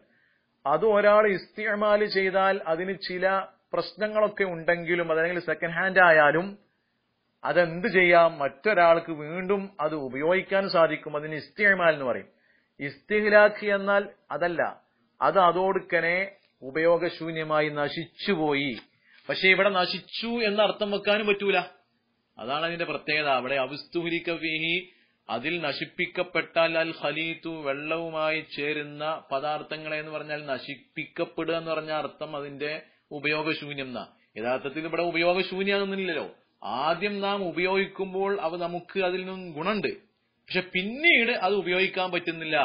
അത് ഒരാൾ ഇസ്തിഅ്മാൽ ചെയ്താൽ അതിന് ചില പ്രശ്നങ്ങളൊക്കെ ഉണ്ടെങ്കിലും, അതല്ലെങ്കിൽ സെക്കൻഡ് ഹാൻഡ് ആയാലും അതെന്ത് ചെയ്യാം, മറ്റൊരാൾക്ക് വീണ്ടും അത് ഉപയോഗിക്കാൻ സാധിക്കും. അതിന് ഇസ്തിഅ്മാൽ എന്ന് പറയും. ഇസ്തിഹ്ലാക്ക് എന്നാൽ അതല്ല, അത് അതോടുക്കനെ ഉപയോഗശൂന്യമായി നശിച്ചുപോയി. പക്ഷെ ഇവിടെ നശിച്ചു എന്ന അർത്ഥം വെക്കാനും പറ്റൂല. അതാണ് അതിന്റെ പ്രത്യേകത. അവിടെ അവിസ്തുഹ്ലിക ഫീഹി, അതിൽ നശിപ്പിക്കപ്പെട്ടാൽ അൽ ഖലീതു, വെള്ളവുമായി ചേരുന്ന പദാർത്ഥങ്ങളെ എന്ന് പറഞ്ഞാൽ നശിപ്പിക്കപ്പെടുക എന്ന് പറഞ്ഞ അർത്ഥം അതിന്റെ ഉപയോഗശൂന്യം എന്നാ. യഥാർത്ഥത്തിൽ ഇവിടെ ഉപയോഗശൂന്യാകുന്നില്ലല്ലോ. ആദ്യം നാം ഉപയോഗിക്കുമ്പോൾ നമുക്ക് അതിൽ നിന്നും ഗുണമുണ്ട്, പക്ഷെ പിന്നീട് അത് ഉപയോഗിക്കാൻ പറ്റുന്നില്ല.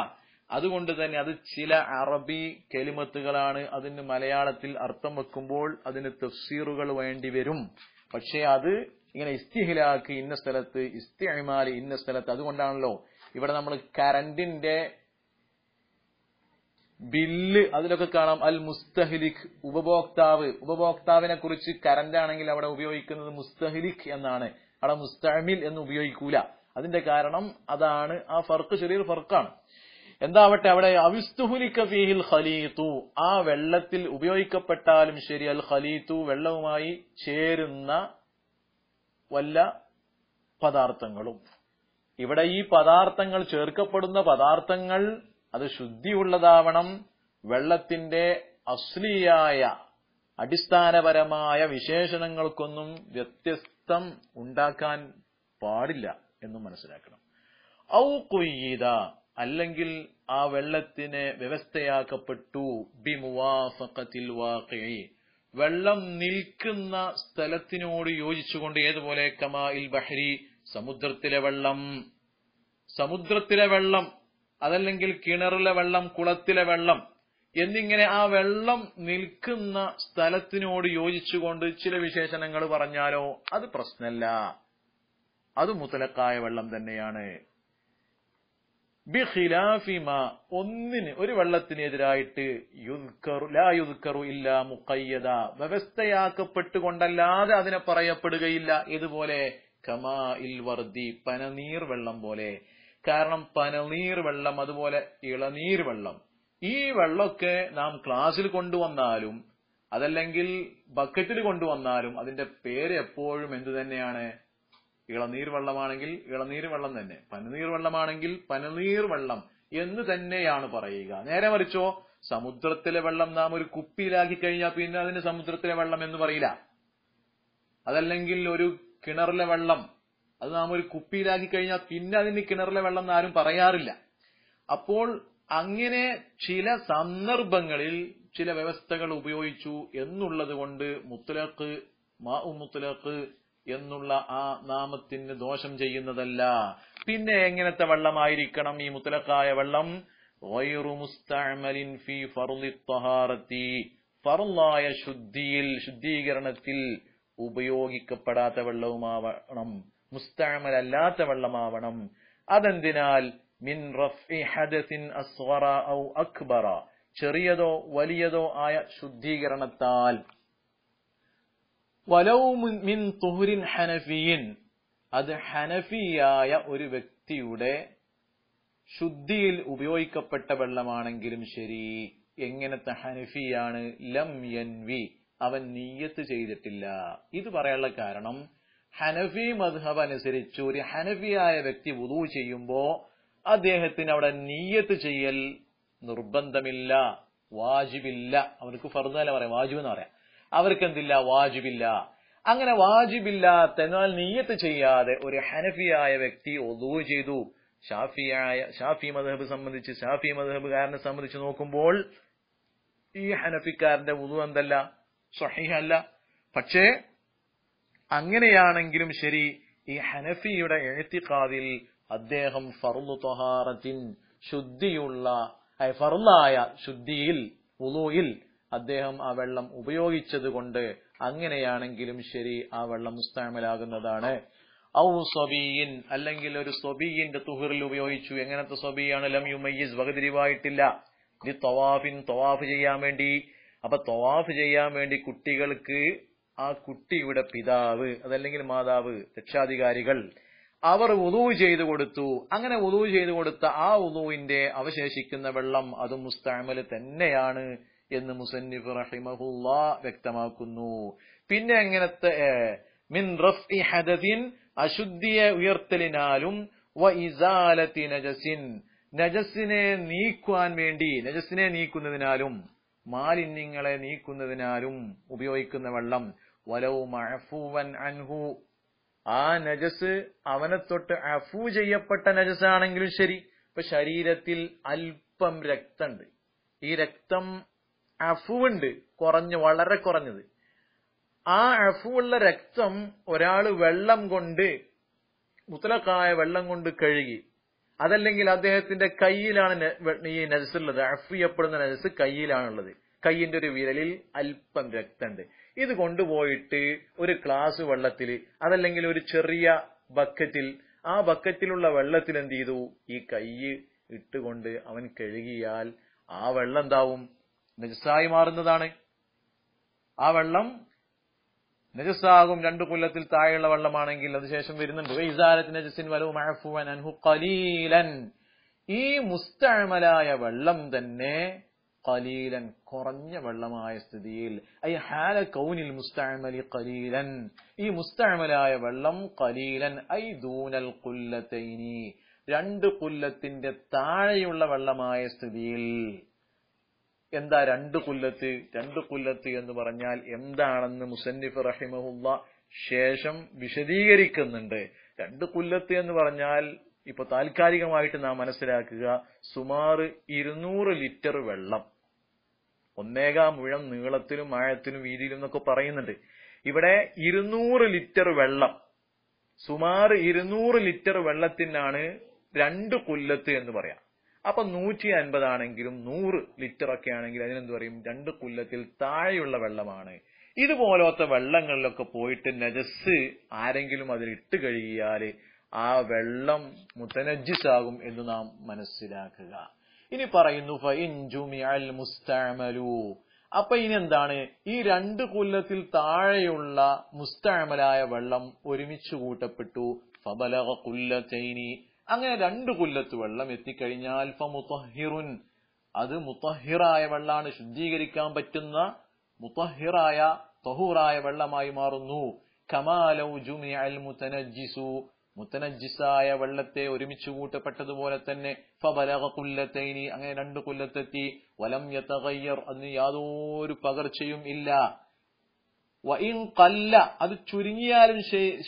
അതുകൊണ്ട് തന്നെ അത് ചില അറബി കെലിമത്തുകളാണ്. അതിന് മലയാളത്തിൽ അർത്ഥം വെക്കുമ്പോൾ അതിന് തഫ്സീറുകൾ വേണ്ടി വരും. പക്ഷെ അത് ഇങ്ങനെ ഇസ്തിഹ്ലാക്ക് ഇന്ന സ്ഥലത്ത്, ഇസ്തിഅ്മാൽ ഇന്ന സ്ഥലത്ത്. അതുകൊണ്ടാണല്ലോ ഇവിടെ നമ്മൾ കറന്റിന്റെ ബില്ല് അതിലൊക്കെ കാണാം അൽ മുസ്തഹ്ലിക്, ഉപഭോക്താവ്. ഉപഭോക്താവിനെ കുറിച്ച് കറന്റ് ആണെങ്കിൽ അവിടെ ഉപയോഗിക്കുന്നത് മുസ്തഹ്ലിക് എന്നാണ്, അവിടെ മുസ്തഅ്മിൽ എന്ന് ഉപയോഗിക്കൂല. അതിന്റെ കാരണം അതാണ്. ആ ഫർക്ക് ചെറിയൊരു ഫർക്കാണ്. എന്താവട്ടെ, അവിടെ അവിസ്തുഹ്ലിക ഫീഹിൽ ഖലീതു, ആ വെള്ളത്തിൽ ഉപയോഗിക്കപ്പെട്ടാലും ശരി, അൽ ഖലീതു, വെള്ളവുമായി ചേരുന്ന വല്ല പദാർത്ഥങ്ങളും. ഇവിടെ ഈ പദാർത്ഥങ്ങൾ, ചേർക്കപ്പെടുന്ന പദാർത്ഥങ്ങൾ അത് ശുദ്ധിയുള്ളതാവണം. വെള്ളത്തിന്റെ അസ്ലിയായ അടിസ്ഥാനപരമായ വിശേഷണങ്ങൾക്കൊന്നും വ്യത്യസ്തം ഉണ്ടാക്കാൻ പാടില്ല എന്നും മനസ്സിലാക്കണം. ഔ ഖുയ്യിദ, അല്ലെങ്കിൽ ആ വെള്ളത്തിന് വ്യവസ്ഥയാക്കപ്പെട്ടു, ബിമുവാഫഖത്തിൽ വാഖിഇ, വെള്ളം നിൽക്കുന്ന സ്ഥലത്തിനോട് യോജിച്ചുകൊണ്ട്. ഏതുപോലെ കമാഇൽ ബഹരി, സമുദ്രത്തിലെ വെള്ളം, സമുദ്രത്തിലെ വെള്ളം, അതല്ലെങ്കിൽ കിണറിലെ വെള്ളം, കുളത്തിലെ വെള്ളം എന്നിങ്ങനെ ആ വെള്ളം നിൽക്കുന്ന സ്ഥലത്തിനോട് യോജിച്ചുകൊണ്ട് ചില വിശേഷണങ്ങൾ പറഞ്ഞാലോ അത് പ്രശ്നമല്ല, അത് മുത്തലക്കായ വെള്ളം തന്നെയാണ്. ബിഖിലാഫിമ, ഒന്നിന്, ഒരു വെള്ളത്തിനെതിരായിട്ട് യുദ്കറു ലാ യുദ്കറു ഇല്ലാ മുഖയ്യദ, വ്യവസ്ഥയാക്കപ്പെട്ടുകൊണ്ടല്ലാതെ അതിനെ പറയപ്പെടുകയില്ല. ഇതുപോലെ കമാഇൽ വർദി, പനനീർ വെള്ളം പോലെ. കാരണം പനനീർ വെള്ളം, അതുപോലെ ഇളനീർ വെള്ളം, ഈ വെള്ളമൊക്കെ നാം ക്ലാസ്സിൽ കൊണ്ടുവന്നാലും അതല്ലെങ്കിൽ ബക്കറ്റിൽ കൊണ്ടുവന്നാലും അതിന്റെ പേര് എപ്പോഴും എന്തു തന്നെയാണ്? ഇളനീർ വെള്ളമാണെങ്കിൽ ഇളനീർ വെള്ളം തന്നെ, പനനീർ വെള്ളമാണെങ്കിൽ പനനീർ വെള്ളം എന്ന് തന്നെയാണ് പറയുക. നേരെ മറിച്ചോ, സമുദ്രത്തിലെ വെള്ളം നാം ഒരു കുപ്പിയിലാക്കി കഴിഞ്ഞാൽ പിന്നെ അതിന് സമുദ്രത്തിലെ വെള്ളം എന്ന് പറയില്ല. അതല്ലെങ്കിൽ ഒരു കിണറിലെ വെള്ളം, അത് നാം ഒരു കുപ്പിയിലാക്കി കഴിഞ്ഞാൽ പിന്നെ അതിന് കിണറിലെ വെള്ളം എന്ന് ആരും പറയാറില്ല. അപ്പോൾ അങ്ങനെ ചില സന്ദർഭങ്ങളിൽ ചില വ്യവസ്ഥകൾ ഉപയോഗിച്ചു എന്നുള്ളത് കൊണ്ട് മുത്ലഖ്, മാഉ മുത്ലഖ് എന്നുള്ള ആ നാമത്തിന് ദോഷം ചെയ്യുന്നതല്ല. പിന്നെ എങ്ങനത്തെ വെള്ളമായിരിക്കണം ഈ മുത്ലഖായ വെള്ളം? ഗൈറു മുസ്തഅമലിൻ ഫീ ഫർളി ത്വഹാറത്തി, ഫർളായ ശുദ്ധിയിൽ, ശുദ്ധീകരണത്തിൽ ഉപയോഗിക്കപ്പെടാത്ത വെള്ളവുമാവണം, മുസ്തഅമലല്ലാത്ത വെള്ളമാവണം. അതെന്തിനാൽ? മിൻ റഫ്ഇ ഹദസിൻ അസ്ഗറ ഔ അക്ബറ, ചെറിയതോ വലിയതോ ആയ ശുദ്ധീകരണത്താൽ. വലൗ മിൻ തുഹ്രിൻ ഹനഫിയിൻ, അത് ഹനഫിയായ ഒരു വ്യക്തിയുടെ ശുദ്ധിയിൽ ഉപയോഗിക്കപ്പെട്ട വെള്ളമാണെങ്കിലും ശരി. എങ്ങനത്തെ ഹനഫിയാണ്? ലം യൻവി, അവൻ നിയ്യത്ത് ചെയ്തിട്ടില്ല. ഇത് പറയാനുള്ള കാരണം, ഹനഫി മദ്ഹബ് അനുസരിച്ച് ഒരു ഹനഫിയായ വ്യക്തി വുളൂ ചെയ്യുമ്പോ അദ്ദേഹത്തിന് അവിടെ നിയ്യത്ത് ചെയ്യൽ നിർബന്ധമില്ല, വാജിബില്ല. അവർക്ക് ഫർദ് അല്ല പറയാം, വാജിബ് എന്ന് പറയാം. അവർക്ക് എന്തില്ല? വാജിബില്ല. അങ്ങനെ വാജിബില്ലാത്ത, എന്നാൽ നിയ്യത്ത് ചെയ്യാതെ ഒരു ഹനഫിയായ വ്യക്തി വുളൂ ചെയ്തു. ഷാഫി മദ്ഹബ് സംബന്ധിച്ച്, ഷാഫി മദ്ഹബുകാരനെ സംബന്ധിച്ച് നോക്കുമ്പോൾ ഈ ഹനഫിക്കാരന്റെ വുളൂ എന്തല്ല? സ്വഹീഹ് അല്ല. പക്ഷേ അങ്ങനെയാണെങ്കിലും ശരി, ഈ ഹനഫിയുടെ ഇഅ്തിഖാദിൽ അദ്ദേഹം ഫർളു ത്വഹാറത്തിൻ, ശുദ്ധിയുള്ള ഫർളായ ശുദ്ധിയിൽ വുളൂയിൽ അദ്ദേഹം ആ വെള്ളം ഉപയോഗിച്ചത് കൊണ്ട് അങ്ങനെയാണെങ്കിലും ശരി ആ വെള്ളം മുസ്തഅമലാകുന്നതാണ്. ഔ സ്വബിയിൻ, അല്ലെങ്കിൽ ഒരു സ്വബിയിന്റെ തുഹറിൽ ഉപയോഗിച്ചു. എങ്ങനത്തെ സ്വബിയാണ്? ലം യുമയ്യിസ്, വകതിരിവായിട്ടില്ല. ലി തവാഫിൻ, തവാഫ് ചെയ്യാൻ വേണ്ടി. അപ്പൊ തവാഫ് ചെയ്യാൻ വേണ്ടി കുട്ടികൾക്ക് ആ കുട്ടിയുടെ പിതാവ് അതല്ലെങ്കിൽ മാതാവ്, രക്ഷാധികാരികൾ, അവർ വുളൂ ചെയ്തു കൊടുത്തു. അങ്ങനെ വുളൂ ചെയ്തു കൊടുത്ത ആ വുളൂവിന്റെ അവശേഷിക്കുന്ന വെള്ളം അത് മുസ്തഅമൽ തന്നെയാണ് എന്ന് മുസന്നിഫ് റഹിമഹുല്ലാഹ് വ്യക്തമാക്കുന്നു. പിന്നെ എങ്ങനത്തെ? മിൻ റഫ്ഇ ഹദദിൻ, അശുദ്ധിയെ ഉയർത്തലിനാലും, വ ഇസാലത്തി നജസിൻ, നജസിനെ നീക്കുവാൻ വേണ്ടി, നജസിനെ നീക്കുന്നതിനാലും മാലിന്യങ്ങളെ നീക്കുന്നതിനാലും ഉപയോഗിക്കുന്ന വെള്ളം. വലൗ മഅഫൂവൻ അൻഹു, ആ നജസ് അവനെ തൊട്ട് അഫൂ ചെയ്യപ്പെട്ട നജസാണെങ്കിലും ശരി. ഇപ്പൊ ശരീരത്തിൽ അല്പം രക്തമുണ്ട്, ഈ രക്തം അഫുവുണ്ട്, വളരെ കുറഞ്ഞത്. ആ അഫുവുള്ള രക്തം ഒരാള് വെള്ളം കൊണ്ട്, മുത്തലഖായ വെള്ളം കൊണ്ട് കഴുകി, അതല്ലെങ്കിൽ അദ്ദേഹത്തിന്റെ കയ്യിലാണ് ഈ നജസുള്ളത്, അഫു ചെയ്യപ്പെടുന്ന നജസ് കയ്യിലാണുള്ളത്, കയ്യിന്റെ ഒരു വിരലിൽ അല്പം രക്തമുണ്ട്. ഇത് കൊണ്ടുപോയിട്ട് ഒരു ഗ്ലാസ് വെള്ളത്തിൽ, അതല്ലെങ്കിൽ ഒരു ചെറിയ ബക്കറ്റിൽ, ആ ബക്കറ്റിലുള്ള വെള്ളത്തിൽ എന്ത് ചെയ്തു? ഈ കയ്യ് ഇട്ടുകൊണ്ട് അവൻ കഴുകിയാൽ ആ വെള്ളം എന്താവും? നജസായി മാറുന്നതാണ്. ആ വെള്ളം നജസാകും. 2 കൊല്ലത്തിൽ താഴെയുള്ള വെള്ളമാണെങ്കിൽ. അതിനുശേഷം വരുന്നുണ്ട് ഇസാലത്ത് നജസിൻ വലൗ മഅഫൂവൻ അൻഹു ഖലീലൻ, ഈ മുസ്തഅമലായ വെള്ളം തന്നെ ഖലീലൻ, കുറഞ്ഞ വെള്ളമായ സ്ഥിതിയിൽ, ഐ ഹാല കൗനിൽ മുസ്തഅമലി ഖലീലൻ, ഈ മുസ്തഅമലായ വെള്ളം ഖലീലൻ ഐ ദൂനൽ ഖുല്ലതൈനി, 2 കൊല്ലത്തിന്റെ താഴെയുള്ള വെള്ളമായ സ്ഥിതിയിൽ. എന്താ 2 കൊല്ലത്ത്? 2 കൊല്ലത്ത് എന്ന് പറഞ്ഞാൽ എന്താണെന്ന് മുസന്നിഫ് റഹിമഹുല്ലാഹ് ശേഷം വിശദീകരിക്കുന്നുണ്ട്. 2 കൊല്ലത്ത് എന്ന് പറഞ്ഞാൽ ഇപ്പൊ താൽക്കാലികമായിട്ട് നാം മനസ്സിലാക്കുക, സുമാർ 200 ലിറ്റർ വെള്ളം, 1 മുഴം നീളത്തിലും ആഴത്തിലും വീതിയിലും എന്നൊക്കെ പറയുന്നുണ്ട്. ഇവിടെ 200 ലിറ്റർ വെള്ളം, സുമാർ 200 ലിറ്റർ വെള്ളത്തിനാണ് 2 കൊല്ലത്ത് എന്ന് പറയാം. അപ്പൊ 150 ആണെങ്കിലും 100 ലിറ്റർ ഒക്കെ ആണെങ്കിൽ അതിനെന്ത് പറയും? 2 കൊല്ലത്തിൽ താഴെയുള്ള വെള്ളമാണ്. ഇതുപോലത്തെ വെള്ളങ്ങളിലൊക്കെ പോയിട്ട് നജസ് ആരെങ്കിലും അതിലിട്ട് കഴുകിയാൽ ആ വെള്ളം മുതനജ്ജിസാകും എന്ന് നാം മനസ്സിലാക്കുക. ഇനി പറയുന്നു ഫഇൻ ജുമിഅൽ മുസ്തഅമലു, അപ്പൊ ഇനി എന്താണ്? ഈ 2 കൊല്ലത്തിൽ താഴെയുള്ള മുസ്തഅമലായ വെള്ളം ഒരുമിച്ച് കൂട്ടപ്പെട്ടു. ഫബലഗ ഖുല്ലതൈനി, അങ്ങനെ 2 കൊല്ലത്ത് വെള്ളം എത്തിക്കഴിഞ്ഞാൽ ഫമുതഹിറുൻ, അത് മുതഹിറായ വെള്ളമാണ്, ശുദ്ധീകരിക്കാൻ പറ്റുന്ന മുതഹിറായ തഹൂറായ വെള്ളമായി മാറുന്നു. കമാലൗ ജുമിഅൽ മുതനജ്ജിസു, മുതനജ്ജിസായ വെള്ളത്തെ ഒരുമിച്ച് കൂട്ടപ്പെട്ടതുപോലെ തന്നെ. ഫബലഗ ഖുല്ലതൈനി, അങ്ങനെ 2 കൊല്ലത്തെത്തി. വലം യതഗയ്യർ, അതിന് യാതൊരു പകർച്ചയും ഇല്ല. വഇൻ ഖല്ല, അത് ചുരുങ്ങിയാലും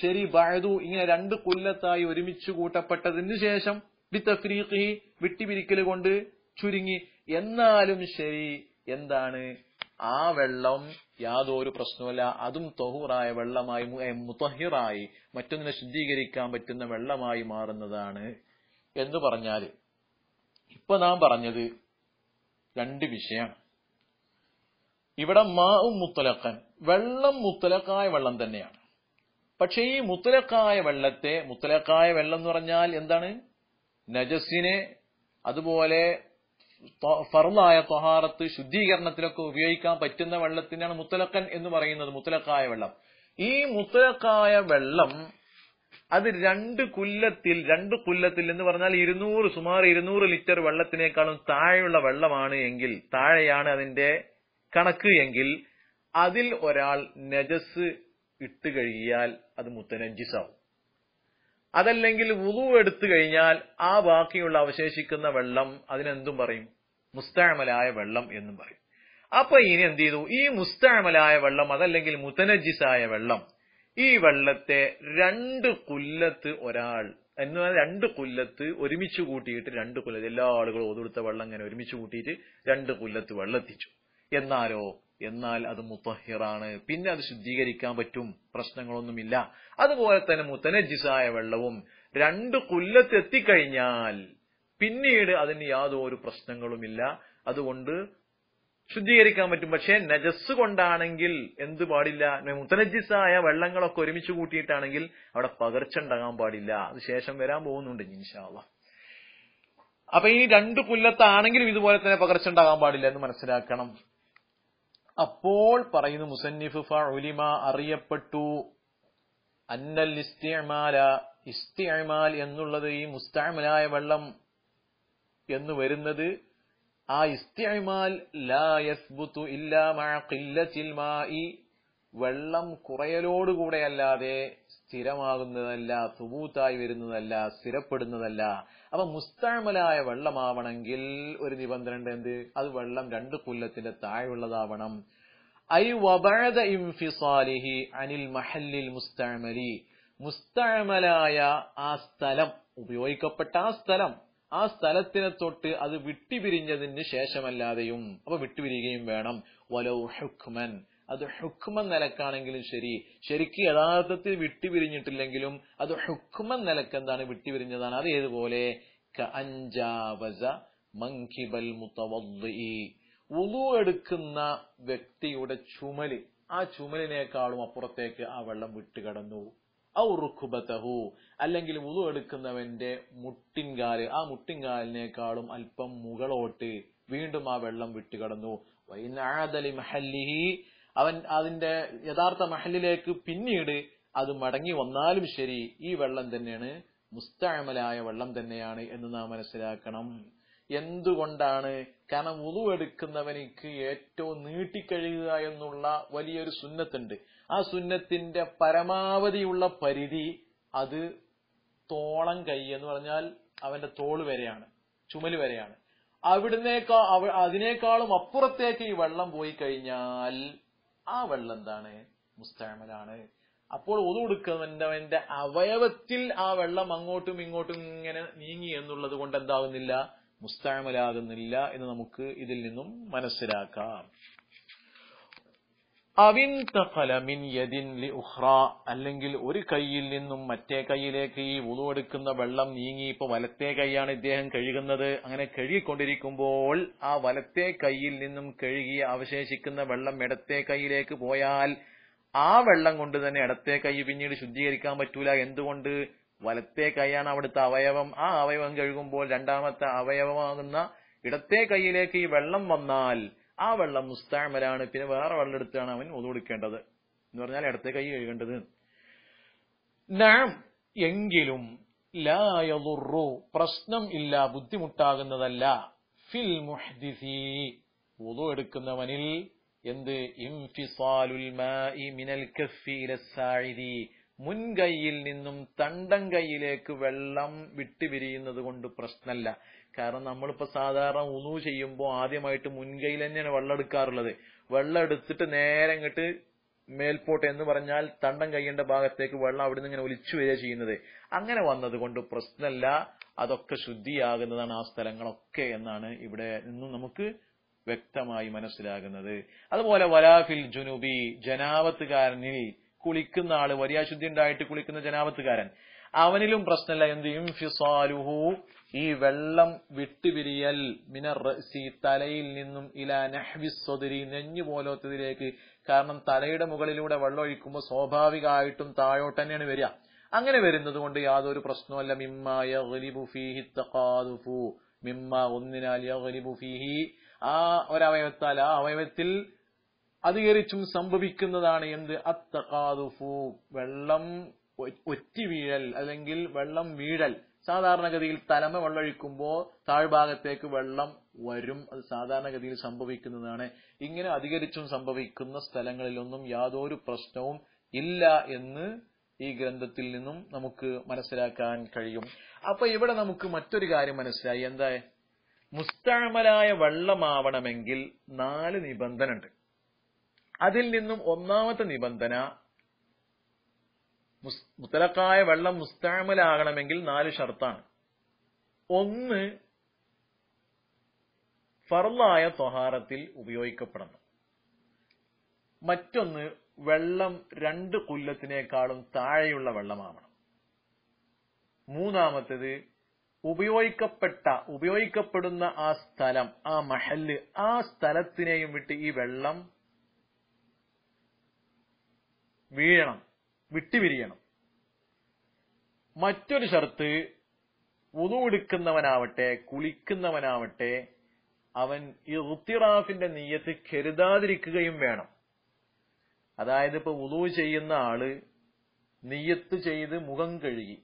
ശരി, ബഅദു, ഇങ്ങനെ 2 കൊല്ലത്തായി ഒരുമിച്ച് കൂട്ടപ്പെട്ടതിന് ശേഷം, ബിതഫ്രീഖിഹി, വിട്ടുപിരിക്കൽ കൊണ്ട് ചുരുങ്ങി, എന്നാലും ശരി, എന്താണ്? ആ വെള്ളം യാതൊരു പ്രശ്നവുമില്ല, അതും തഹൂറായ വെള്ളമായി, മുതഹിറായി, മറ്റൊന്നിനെ ശുദ്ധീകരിക്കാൻ പറ്റുന്ന വെള്ളമായി മാറുന്നതാണ് എന്ന് പറഞ്ഞാല്, ഇപ്പൊ നാം പറഞ്ഞത് 2 വിഷയമാണ്. ഇവിടെ മാഉം മുത്തലഖൻ, വെള്ളം മുത്തലഖായ വെള്ളം തന്നെയാണ്. പക്ഷെ ഈ മുത്തലഖായ വെള്ളത്തെ, മുത്തലഖായ വെള്ളം എന്ന് പറഞ്ഞാൽ എന്താണ്? നജസിനെ, അതുപോലെ ഫർളായ ത്വഹാറത്ത്, ശുദ്ധീകരണത്തിലൊക്കെ ഉപയോഗിക്കാൻ പറ്റുന്ന വെള്ളത്തിനാണ് മുത്തലഖൻ എന്ന് പറയുന്നത്, മുത്തലഖായ വെള്ളം. ഈ മുത്തലഖായ വെള്ളം അത് 2 കൊല്ലത്തിൽ എന്ന് പറഞ്ഞാൽ 200, സുമാർ 200 ലിറ്റർ വെള്ളത്തിനേക്കാളും താഴെയുള്ള വെള്ളമാണ് എങ്കിൽ, താഴെയാണ് അതിന്റെ കണക്ക് എങ്കിൽ, അതിൽ ഒരാൾ നജസ് ഇട്ട് കഴുകിയാൽ അത് മുത്തനജ്ജിസാവും. അതല്ലെങ്കിൽ വുളു എടുത്തു കഴിഞ്ഞാൽ ആ ബാക്കിയുള്ള അവശേഷിക്കുന്ന വെള്ളം അതിനെന്തും പറയും? മുസ്തഅമലായ വെള്ളം എന്നും പറയും. അപ്പൊ ഇനി എന്ത് ചെയ്തു? ഈ മുസ്തഅമലായ വെള്ളം, അതല്ലെങ്കിൽ മുത്തനജ്ജിസായ വെള്ളം, ഈ വെള്ളത്തെ 2 കൊല്ലത്ത് ഒരാൾ, എന്നാൽ 2 കൊല്ലത്ത് ഒരുമിച്ച് കൂട്ടിയിട്ട്, 2 കൊല്ലത്ത് എല്ലാ ആളുകളും ഒതുടുത്ത വെള്ളം ഇങ്ങനെ ഒരുമിച്ച് കൂട്ടിയിട്ട് 2 കൊല്ലത്ത് വെള്ളെത്തിച്ചു. എന്നാൽ അത് മുതഹിറാണ്, പിന്നെ അത് ശുദ്ധീകരിക്കാൻ പറ്റും, പ്രശ്നങ്ങളൊന്നുമില്ല. അതുപോലെ തന്നെ മുതനജ്ജിസായ വെള്ളവും 2 കൊല്ലത്ത് എത്തിക്കഴിഞ്ഞാൽ പിന്നീട് അതിന് യാതൊരു പ്രശ്നങ്ങളുമില്ല. അതുകൊണ്ട് ശുദ്ധീകരിക്കാൻ പറ്റും. പക്ഷെ നജസ് കൊണ്ടാണെങ്കിൽ എന്ത് പാടില്ല? മുത്തനജിസായ വെള്ളങ്ങളൊക്കെ ഒരുമിച്ച് കൂട്ടിയിട്ടാണെങ്കിൽ അവിടെ പകർച്ച ഉണ്ടാകാൻ പാടില്ല. അത് ശേഷം വരാൻ പോകുന്നുണ്ട് ഇൻഷാ അല്ലാഹ്. അപ്പൊ ഈ 2 കുല്ലത്താണെങ്കിലും ഇതുപോലെ തന്നെ പകർച്ച ഉണ്ടാകാൻ പാടില്ല എന്ന് മനസ്സിലാക്കണം. അപ്പോൾ പറയുന്നു മുസന്നിഫ് ഫഉലിമ അറിയപ്പെട്ടു അന്നൽ ഇസ്തിഅമാൽ എന്നുള്ളത് ഈ മുസ്തഅമലായ വെള്ളം എന്ന് വരുന്നത് ആ ഇസ്തിഅമാൽ ലാ യസ്ബുതു ഇല്ലാ മഅ ഖില്ലത്തിൽ മാഇ വെള്ളം കുറയലോടുകൂടെ അല്ലാതെ സ്ഥിരമാകുന്നതല്ല, സുബൂത്തായി വരുന്നതല്ല, സ്ഥിരപ്പെടുന്നതല്ല. അപ്പൊ മുസ്തഅമലായ വെള്ളമാവണമെങ്കിൽ ഒരു നിബന്ധന ഉണ്ട്. എന്ത്? അത് വെള്ളം 2 കുല്ലത്തിന്റെ താഴെയുള്ളതാവണം. ഐ വബഅദ ഇൻഫിസാലിഹി അനിൽ മഹല്ലിൽ മുസ്തഅമലി മുസ്തഅമലായ ആ സ്ഥലം, ഉപയോഗിക്കപ്പെട്ട ആ സ്ഥലത്തിനെ തൊട്ട് അത് വിട്ടുപിരിഞ്ഞതിന് ശേഷമല്ലാതെയും. അപ്പൊ വിട്ടുപിരിയുകയും വേണം. വലൗ ഹുക്മൻ, അത് ഹുക്മൻ നിലക്കാണെങ്കിലും ശരിക്ക് യഥാർത്ഥത്തിൽ വിട്ടുപിരിഞ്ഞിട്ടില്ലെങ്കിലും അത് ഹുക്മൻ നിലക്ക് എന്താണ്? വിട്ടുപിരിഞ്ഞതാണ്. അത് ഏതുപോലെ? കഅൻജാവസ മൻകിബൽ മുതവദ്ദി വുളു എടുക്കുന്ന വ്യക്തിയുടെ ചുമല്, ആ ചുമലിനേക്കാളും അപ്പുറത്തേക്ക് ആ വെള്ളം വിട്ടുകടന്നു. ഔ റുക്ബതഹു അല്ലെങ്കിൽ വുളു എടുക്കുന്നവന്റെ മുട്ടിൻകാല്, ആ മുട്ടിൻകാലിനേക്കാളും അല്പം മുകളോട്ട് വീണ്ടും ആ വെള്ളം വിട്ടുകടന്നു. വഇൻ ആദ ലിമഹല്ലിഹി അവൻ അതിന്റെ യഥാർത്ഥ മഹല്ലിലേക്ക് പിന്നീട് അത് മടങ്ങി വന്നാലും ശരി, ഈ വെള്ളം തന്നെയാണ്, മുസ്തഅമലായ വെള്ളം തന്നെയാണ് എന്ന് നാം മനസ്സിലാക്കണം. എന്തുകൊണ്ടാണ്? കാരണം വുളു എടുക്കുന്നവനിക്ക് ഏറ്റവും നീട്ടിക്കഴിയുക എന്നുള്ള വലിയൊരു സുന്നത്തുണ്ട്. ആ സുന്നത്തിന്റെ പരമാവധിയുള്ള പരിധി അത് തോളം കൈ എന്ന് പറഞ്ഞാൽ അവന്റെ തോള് വരെയാണ്, ചുമല് വരെയാണ്. അതിനേക്കാളും അപ്പുറത്തേക്ക് ഈ വെള്ളം പോയി കഴിഞ്ഞാൽ ആ വെള്ളം എന്താണ്? മുസ്തഅമലാണ്. അപ്പോൾ വുളു എടുക്കുന്നവന്റെ അവയവത്തിൽ ആ വെള്ളം അങ്ങോട്ടും ഇങ്ങോട്ടും ഇങ്ങനെ നീങ്ങി എന്നുള്ളത് കൊണ്ട് എന്താകുന്നില്ല? മുസ്തഅമലാകുന്നില്ല എന്ന് നമുക്ക് ഇതിൽ നിന്നും മനസ്സിലാക്കാം. അവിൻതഖല മിൻ യദിൻ ലിഉഖ്റ അല്ലെങ്കിൽ ഒരു കൈയിൽ നിന്നും മറ്റേ കൈയിലേക്ക് ഈ വുളു എടുക്കുന്ന വെള്ളം നീങ്ങി. ഇപ്പൊ വലത്തെ കൈയാണ് ഇദ്ദേഹം കഴുകുന്നത്. അങ്ങനെ കഴുകിക്കൊണ്ടിരിക്കുമ്പോൾ ആ വലത്തെ കൈയിൽ നിന്നും കഴുകി അവശേഷിക്കുന്ന വെള്ളം ഇടത്തെ കൈയിലേക്ക് പോയാൽ ആ വെള്ളം കൊണ്ട് തന്നെ ഇടത്തെ കൈ പിന്നീട് ശുദ്ധീകരിക്കാൻ പറ്റൂല. എന്തുകൊണ്ട്? വലത്തെ കൈയാണ് അവിടുത്തെ അവയവം. ആ അവയവം കഴുകുമ്പോൾ രണ്ടാമത്തെ അവയവമാകുന്ന ഇടത്തെ കൈയിലേക്ക് ഈ വെള്ളം വന്നാൽ ആ വെള്ളം മുസ്തഅമലാണ്. പിന്നെ വേറെ വെള്ളം എടുത്താണ് അവൻ വുളു എടുക്കേണ്ടത് എന്ന് പറഞ്ഞാൽ ഇടത്തെ കൈ കഴുകേണ്ടത്. നഅം എങ്കിലും ലാ യദുറു പ്രശ്നം ഇല്ല, ബുദ്ധിമുട്ടാകുന്നതല്ല. ഫിൽ മുഹ്ദിസി വുളു എടുക്കുന്നവനിൽ എന്ത്? ഇൻഫിസാലുൽ മാഇ മിനൽ കഫി ഇലസ്സാഇദി മുൻകൈയിൽ നിന്നും തണ്ടം കൈയിലേക്ക് വെള്ളം വിട്ടുപിരിയുന്നത് കൊണ്ട് പ്രശ്നമല്ല. കാരണം നമ്മളിപ്പോ സാധാരണ വുളു ചെയ്യുമ്പോൾ ആദ്യമായിട്ട് മുൻകൈയിൽ തന്നെയാണ് വെള്ളം എടുക്കാറുള്ളത്. വെള്ളം എടുത്തിട്ട് നേരെ ഇങ്ങോട്ട് മേൽപോട്ട് എന്ന് പറഞ്ഞാൽ തണ്ടം കൈയിന്റെ ഭാഗത്തേക്ക് വെള്ളം അവിടുന്ന് ഇങ്ങനെ ഒലിച്ചു വരിക ചെയ്യുന്നത്. അങ്ങനെ വന്നത് കൊണ്ട് പ്രശ്നമല്ല, അതൊക്കെ ശുദ്ധിയാകുന്നതാണ് ആ സ്ഥലങ്ങളൊക്കെ എന്നാണ് ഇവിടെ നിന്നും നമുക്ക് വ്യക്തമായി മനസ്സിലാകുന്നത്. അതുപോലെ വലാഫിൽ ജുനുബി ജനാവത്തുകാരനിൽ കുളിക്കുന്ന ആള്, വലിയ അശുദ്ധി ഉണ്ടായിട്ട് കുളിക്കുന്ന ജനാവത്തുകാരൻ, അവനിലും പ്രശ്നമില്ല. എന്ത്? ഇൻഫിസാലുഹു ഈ വെള്ളം വിട്ടുപിരിയൽ മിനർ റഅസി തലയിൽ നിന്നും ഇലാ നഹ്വി സ്വദരി നെഞ്ഞു പോലത്തതിലേക്ക്. കാരണം തലയുടെ മുകളിലൂടെ വെള്ളം ഒഴിക്കുമ്പോൾ സ്വാഭാവികമായിട്ടും താഴോട്ട് തന്നെയാണ് വരിക. അങ്ങനെ വരുന്നത് കൊണ്ട് യാതൊരു പ്രശ്നവുമല്ല. മിമ്മ യഗ്ലിബു ഫീഹി തഖാദുഫു മിമ്മ ഒന്നിനാൽ യഗ്ലിബു ഫീഹി ആ ഒരവയവത്താൽ ആ അവയവത്തിൽ അധികരിച്ചും സംഭവിക്കുന്നതാണ്. എന്ത്? അത്തഖാദുഫു വെള്ളം ഒറ്റി വീഴൽ അല്ലെങ്കിൽ വെള്ളം വീഴൽ. സാധാരണഗതിയിൽ തലമ വെള്ളമൊഴിക്കുമ്പോൾ താഴ്ഭാഗത്തേക്ക് വെള്ളം വരും. അത് സാധാരണഗതിയിൽ സംഭവിക്കുന്നതാണ്. ഇങ്ങനെ അധികരിച്ചും സംഭവിക്കുന്ന സ്ഥലങ്ങളിലൊന്നും യാതൊരു പ്രശ്നവും ഇല്ല എന്ന് ഈ ഗ്രന്ഥത്തിൽ നിന്നും നമുക്ക് മനസ്സിലാക്കാൻ കഴിയും. അപ്പൊ ഇവിടെ നമുക്ക് മറ്റൊരു കാര്യം മനസ്സിലായി. എന്താ? മുസ്തഅമലായ വെള്ളമാവണമെങ്കിൽ 4 നിബന്ധന ഉണ്ട്. അതിൽ നിന്നും ഒന്നാമത്തെ നിബന്ധന മുത്തലക്കായ വെള്ളം മുസ്തഅമലാകണമെങ്കിൽ 4 ഷർത്താണ്. ഒന്ന്, ഫർളായ ത്വഹാറത്തിൽ ഉപയോഗിക്കപ്പെടണം. മറ്റൊന്ന്, വെള്ളം 2 കുല്ലത്തിനേക്കാളും താഴെയുള്ള വെള്ളമാവണം. മൂന്നാമത്തേത്, ഉപയോഗിക്കപ്പെടുന്ന ആ സ്ഥലം, ആ മഹല്ല്, ആ സ്ഥലത്തിനെയും വിട്ട് ഈ വെള്ളം വിട്ടുപിരിയണം. മറ്റൊരു ഷർത്ത്, വുളു എടുക്കുന്നവനാവട്ടെ കുളിക്കുന്നവനാവട്ടെ അവൻ ഇഗ്തിറാഫിന്റെ നിയ്യത്ത് കരുതാതിരിക്കുകയും വേണം. അതായത് ഇപ്പൊ വുളു ചെയ്യുന്ന ആള് നിയ്യത്ത് ചെയ്ത് മുഖം കഴുകി,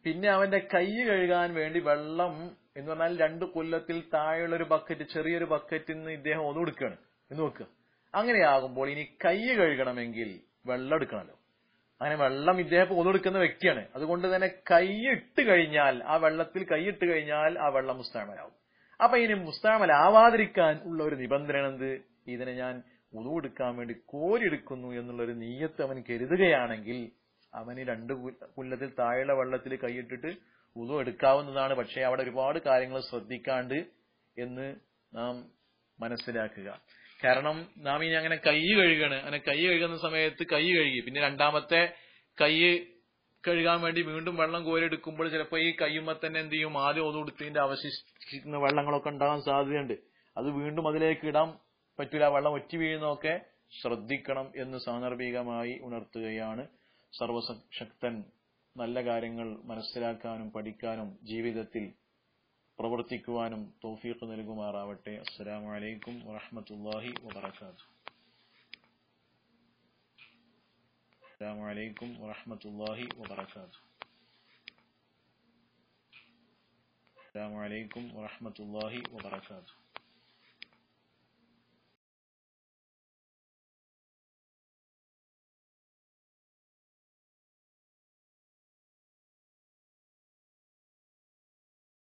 പിന്നെ അവന്റെ കൈ കഴുകാൻ വേണ്ടി വെള്ളം എന്ന് പറഞ്ഞാൽ 2 കൊല്ലത്തിൽ താഴെയുള്ള ഒരു ബക്കറ്റ്, ചെറിയൊരു ബക്കറ്റിൽ നിന്ന് ഇദ്ദേഹം വുളു എടുക്കുകയാണ് എന്ന് വെക്കുക. അങ്ങനെയാകുമ്പോൾ ഇനി കൈ കഴുകണമെങ്കിൽ വെള്ളം എടുക്കണമല്ലോ. അങ്ങനെ വെള്ളം ഇദ്ദേഹം വുളു എടുക്കുന്ന വ്യക്തിയാണ്. അതുകൊണ്ട് തന്നെ കൈയിട്ട് കഴിഞ്ഞാൽ, ആ വെള്ളത്തിൽ കൈയിട്ട് കഴിഞ്ഞാൽ ആ വെള്ളം മുസ്തഅമലാവും. അപ്പൊ ഇനി മുസ്തഅമലാവാതിരിക്കാൻ ഉള്ള ഒരു നിബന്ധന എന്ത്? ഇതിനെ ഞാൻ വുളു എടുക്കാൻ വേണ്ടി കോരിയെടുക്കുന്നു എന്നുള്ളൊരു നിയ്യത്ത് അവൻ കരുതുകയാണെങ്കിൽ അവന് 2 കൊല്ലത്തിൽ താഴെയുള്ള വെള്ളത്തിൽ കൈയിട്ടിട്ട് വുളു എടുക്കാവുന്നതാണ്. പക്ഷെ അവിടെ ഒരുപാട് കാര്യങ്ങൾ ശ്രദ്ധിക്കാണ്ട് എന്ന് നാം മനസ്സിലാക്കുക. കാരണം നാം ഇനി അങ്ങനെ കൈ കഴുകണം, അങ്ങനെ കൈ കഴുകുന്ന സമയത്ത് കൈ കഴുകി പിന്നെ രണ്ടാമത്തെ കൈ കഴുകാൻ വേണ്ടി വീണ്ടും വെള്ളം കോരിയെടുക്കുമ്പോൾ ചിലപ്പോൾ ഈ കയ്യുമ്മ തന്നെ എന്ത് ചെയ്യും, ആദ്യം വുളു എടുത്തതിന്റെ അവശേഷിക്കുന്ന വെള്ളങ്ങളൊക്കെ ഉണ്ടാകാൻ സാധ്യതയുണ്ട്. അത് വീണ്ടും അതിലേക്ക് ഇടാൻ പറ്റൂല, വെള്ളം ഒറ്റി വീഴുന്നതൊക്കെ ശ്രദ്ധിക്കണം എന്ന് സാന്ദർഭികമായി ഉണർത്തുകയാണ്. സർവശക്തൻ നല്ല കാര്യങ്ങൾ മനസ്സിലാക്കാനും പഠിക്കാനും ജീവിതത്തിൽ പ്രവർത്തിക്കുവാനും തൗഫീഖ് നൽകുമാറാവട്ടെ. അസ്സലാമു അലൈക്കും വറഹ്മത്തുള്ളാഹി വബറകാതുഹു. അസ്സലാമു അലൈക്കും വറഹ്മത്തുള്ളാഹി വബറകാതുഹു. അസ്സലാമു അലൈക്കും വറഹ്മത്തുള്ളാഹി വബറകാതുഹു.